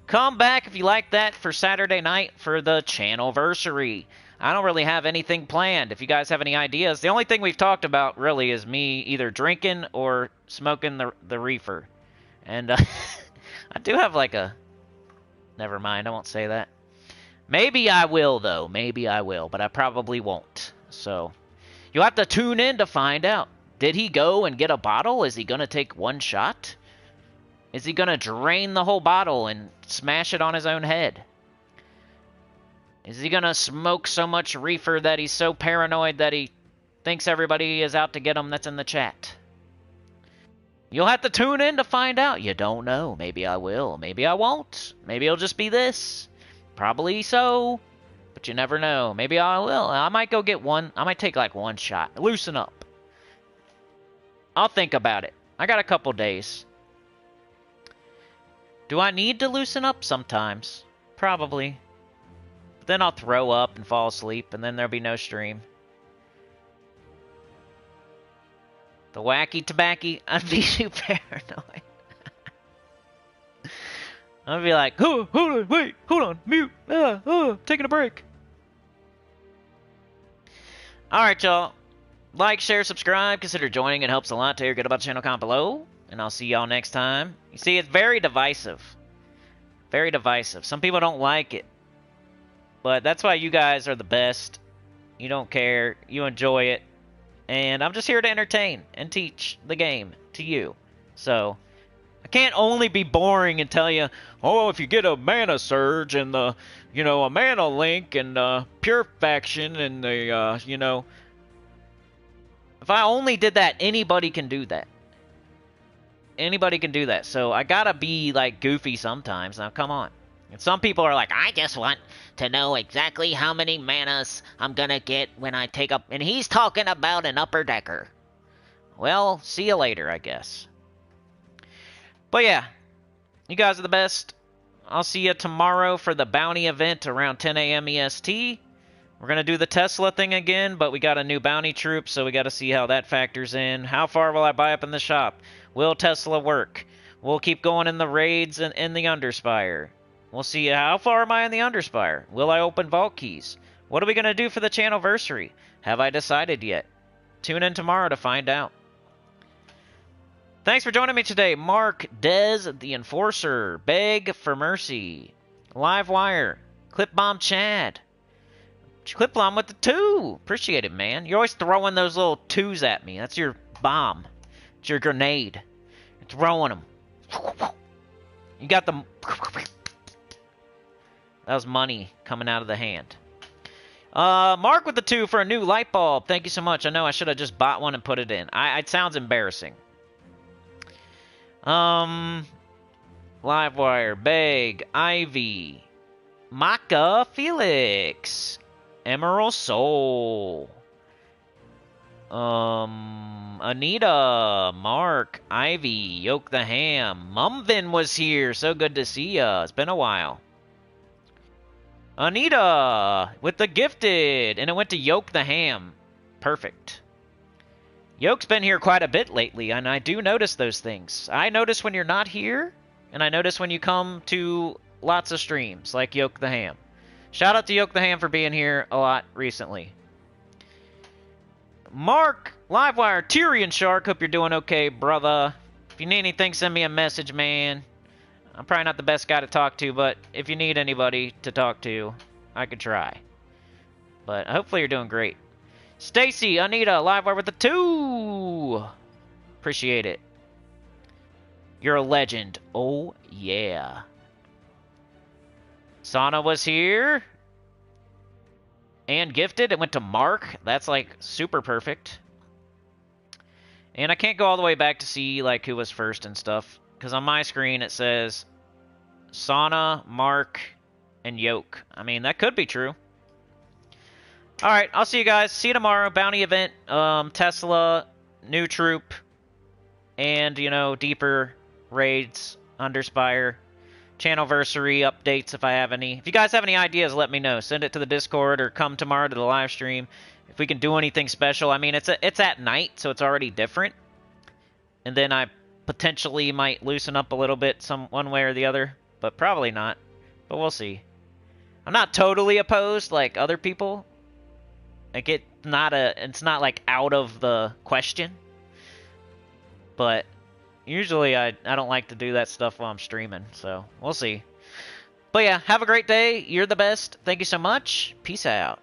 Come back if you like that for Saturday night for the channelversary. I don't really have anything planned. If you guys have any ideas, the only thing we've talked about really is me either drinking or smoking the reefer. And I do have like a... Never mind, I won't say that. Maybe I will, though. Maybe I will, but I probably won't. So, you'll have to tune in to find out. Did he go and get a bottle? Is he going to take one shot? Is he going to drain the whole bottle and smash it on his own head? Is he going to smoke so much reefer that he's so paranoid that he thinks everybody is out to get him that's in the chat? You'll have to tune in to find out. You don't know. Maybe I will. Maybe I won't. Maybe it'll just be this. Probably so. But you never know. Maybe I will. I might go get one. I might take like one shot. Loosen up. I'll think about it. I got a couple days. Do I need to loosen up sometimes? Probably. But then I'll throw up and fall asleep, and then there'll be no stream. The wacky tobacco, I'd be too paranoid. I'd be like, oh, hold on, wait, hold on, mute, taking a break. Alright, y'all. Like, share, subscribe, consider joining. It helps a lot to hear good about the channel. Comment below. And I'll see y'all next time. You see, it's very divisive. Very divisive. Some people don't like it. But that's why you guys are the best. You don't care. You enjoy it. And I'm just here to entertain and teach the game to you. So, I can't only be boring and tell you, oh, if you get a mana surge and the, a mana link and pure faction and the, if I only did that, anybody can do that. Anybody can do that. So I gotta be like goofy sometimes. Now come on. And some people are like, I just want to know exactly how many manas I'm gonna get when I take up. And he's talking about an upper decker. Well, see you later, I guess. But yeah, you guys are the best. I'll see you tomorrow for the bounty event around 10 a.m. EST. We're gonna do the Tesla thing again, but we got a new bounty troop, so we gotta see how that factors in. How far will I buy up in the shop? Will Tesla work? We'll keep going in the raids and in the Underspire. We'll see how far am I in the Underspire. Will I open vault keys? What are we going to do for the channelversary? Have I decided yet? Tune in tomorrow to find out. Thanks for joining me today. Mark, Dez, the Enforcer, Beg for Mercy, Livewire, Clipbomb Chad. Clipbomb with the 2. Appreciate it, man. You're always throwing those little 2s at me. That's your bomb. It's your grenade. You're throwing them. You got them. That was money coming out of the hand. Mark with the 2 for a new light bulb. Thank you so much. I know I should have just bought one and put it in. It sounds embarrassing. Livewire, Beg, Ivy, Maka, Felix, Emerald Soul, Anita, Mark, Ivy, Yoke the Ham, Mumvin was here. So good to see ya. It's been a while. Anita with the gifted, and it went to Yoke the Ham. Perfect. Yoke's been here quite a bit lately, and I do notice those things. I notice when you're not here, and I notice when you come to lots of streams, like Yoke the Ham. Shout out to Yoke the Ham for being here a lot recently. Mark, Livewire, Tyrion Shark, hope you're doing okay, brother. If you need anything, send me a message, man. I'm probably not the best guy to talk to, but if you need anybody to talk to, I could try. But hopefully you're doing great. Stacy, Anita, Livewire with the 2! Appreciate it. You're a legend. Oh, yeah. Sana was here. And gifted. It went to Mark. That's, like, super perfect. And I can't go all the way back to see, like, who was first and stuff. Because on my screen it says Sana, Mark, and Yoke. I mean, that could be true. Alright, I'll see you guys. See you tomorrow. Bounty event, Tesla, new troop, and, you know, deeper raids, Underspire, Channelversary updates if I have any. If you guys have any ideas, let me know. Send it to the Discord or come tomorrow to the live stream. If we can do anything special. I mean, it's at night, so it's already different. And then I potentially might loosen up a little bit one way or the other, but probably not. But we'll see. I'm not totally opposed like other people. Like it's not like out of the question. But usually I don't like to do that stuff while I'm streaming, so we'll see. But yeah, have a great day. You're the best. Thank you so much. Peace out.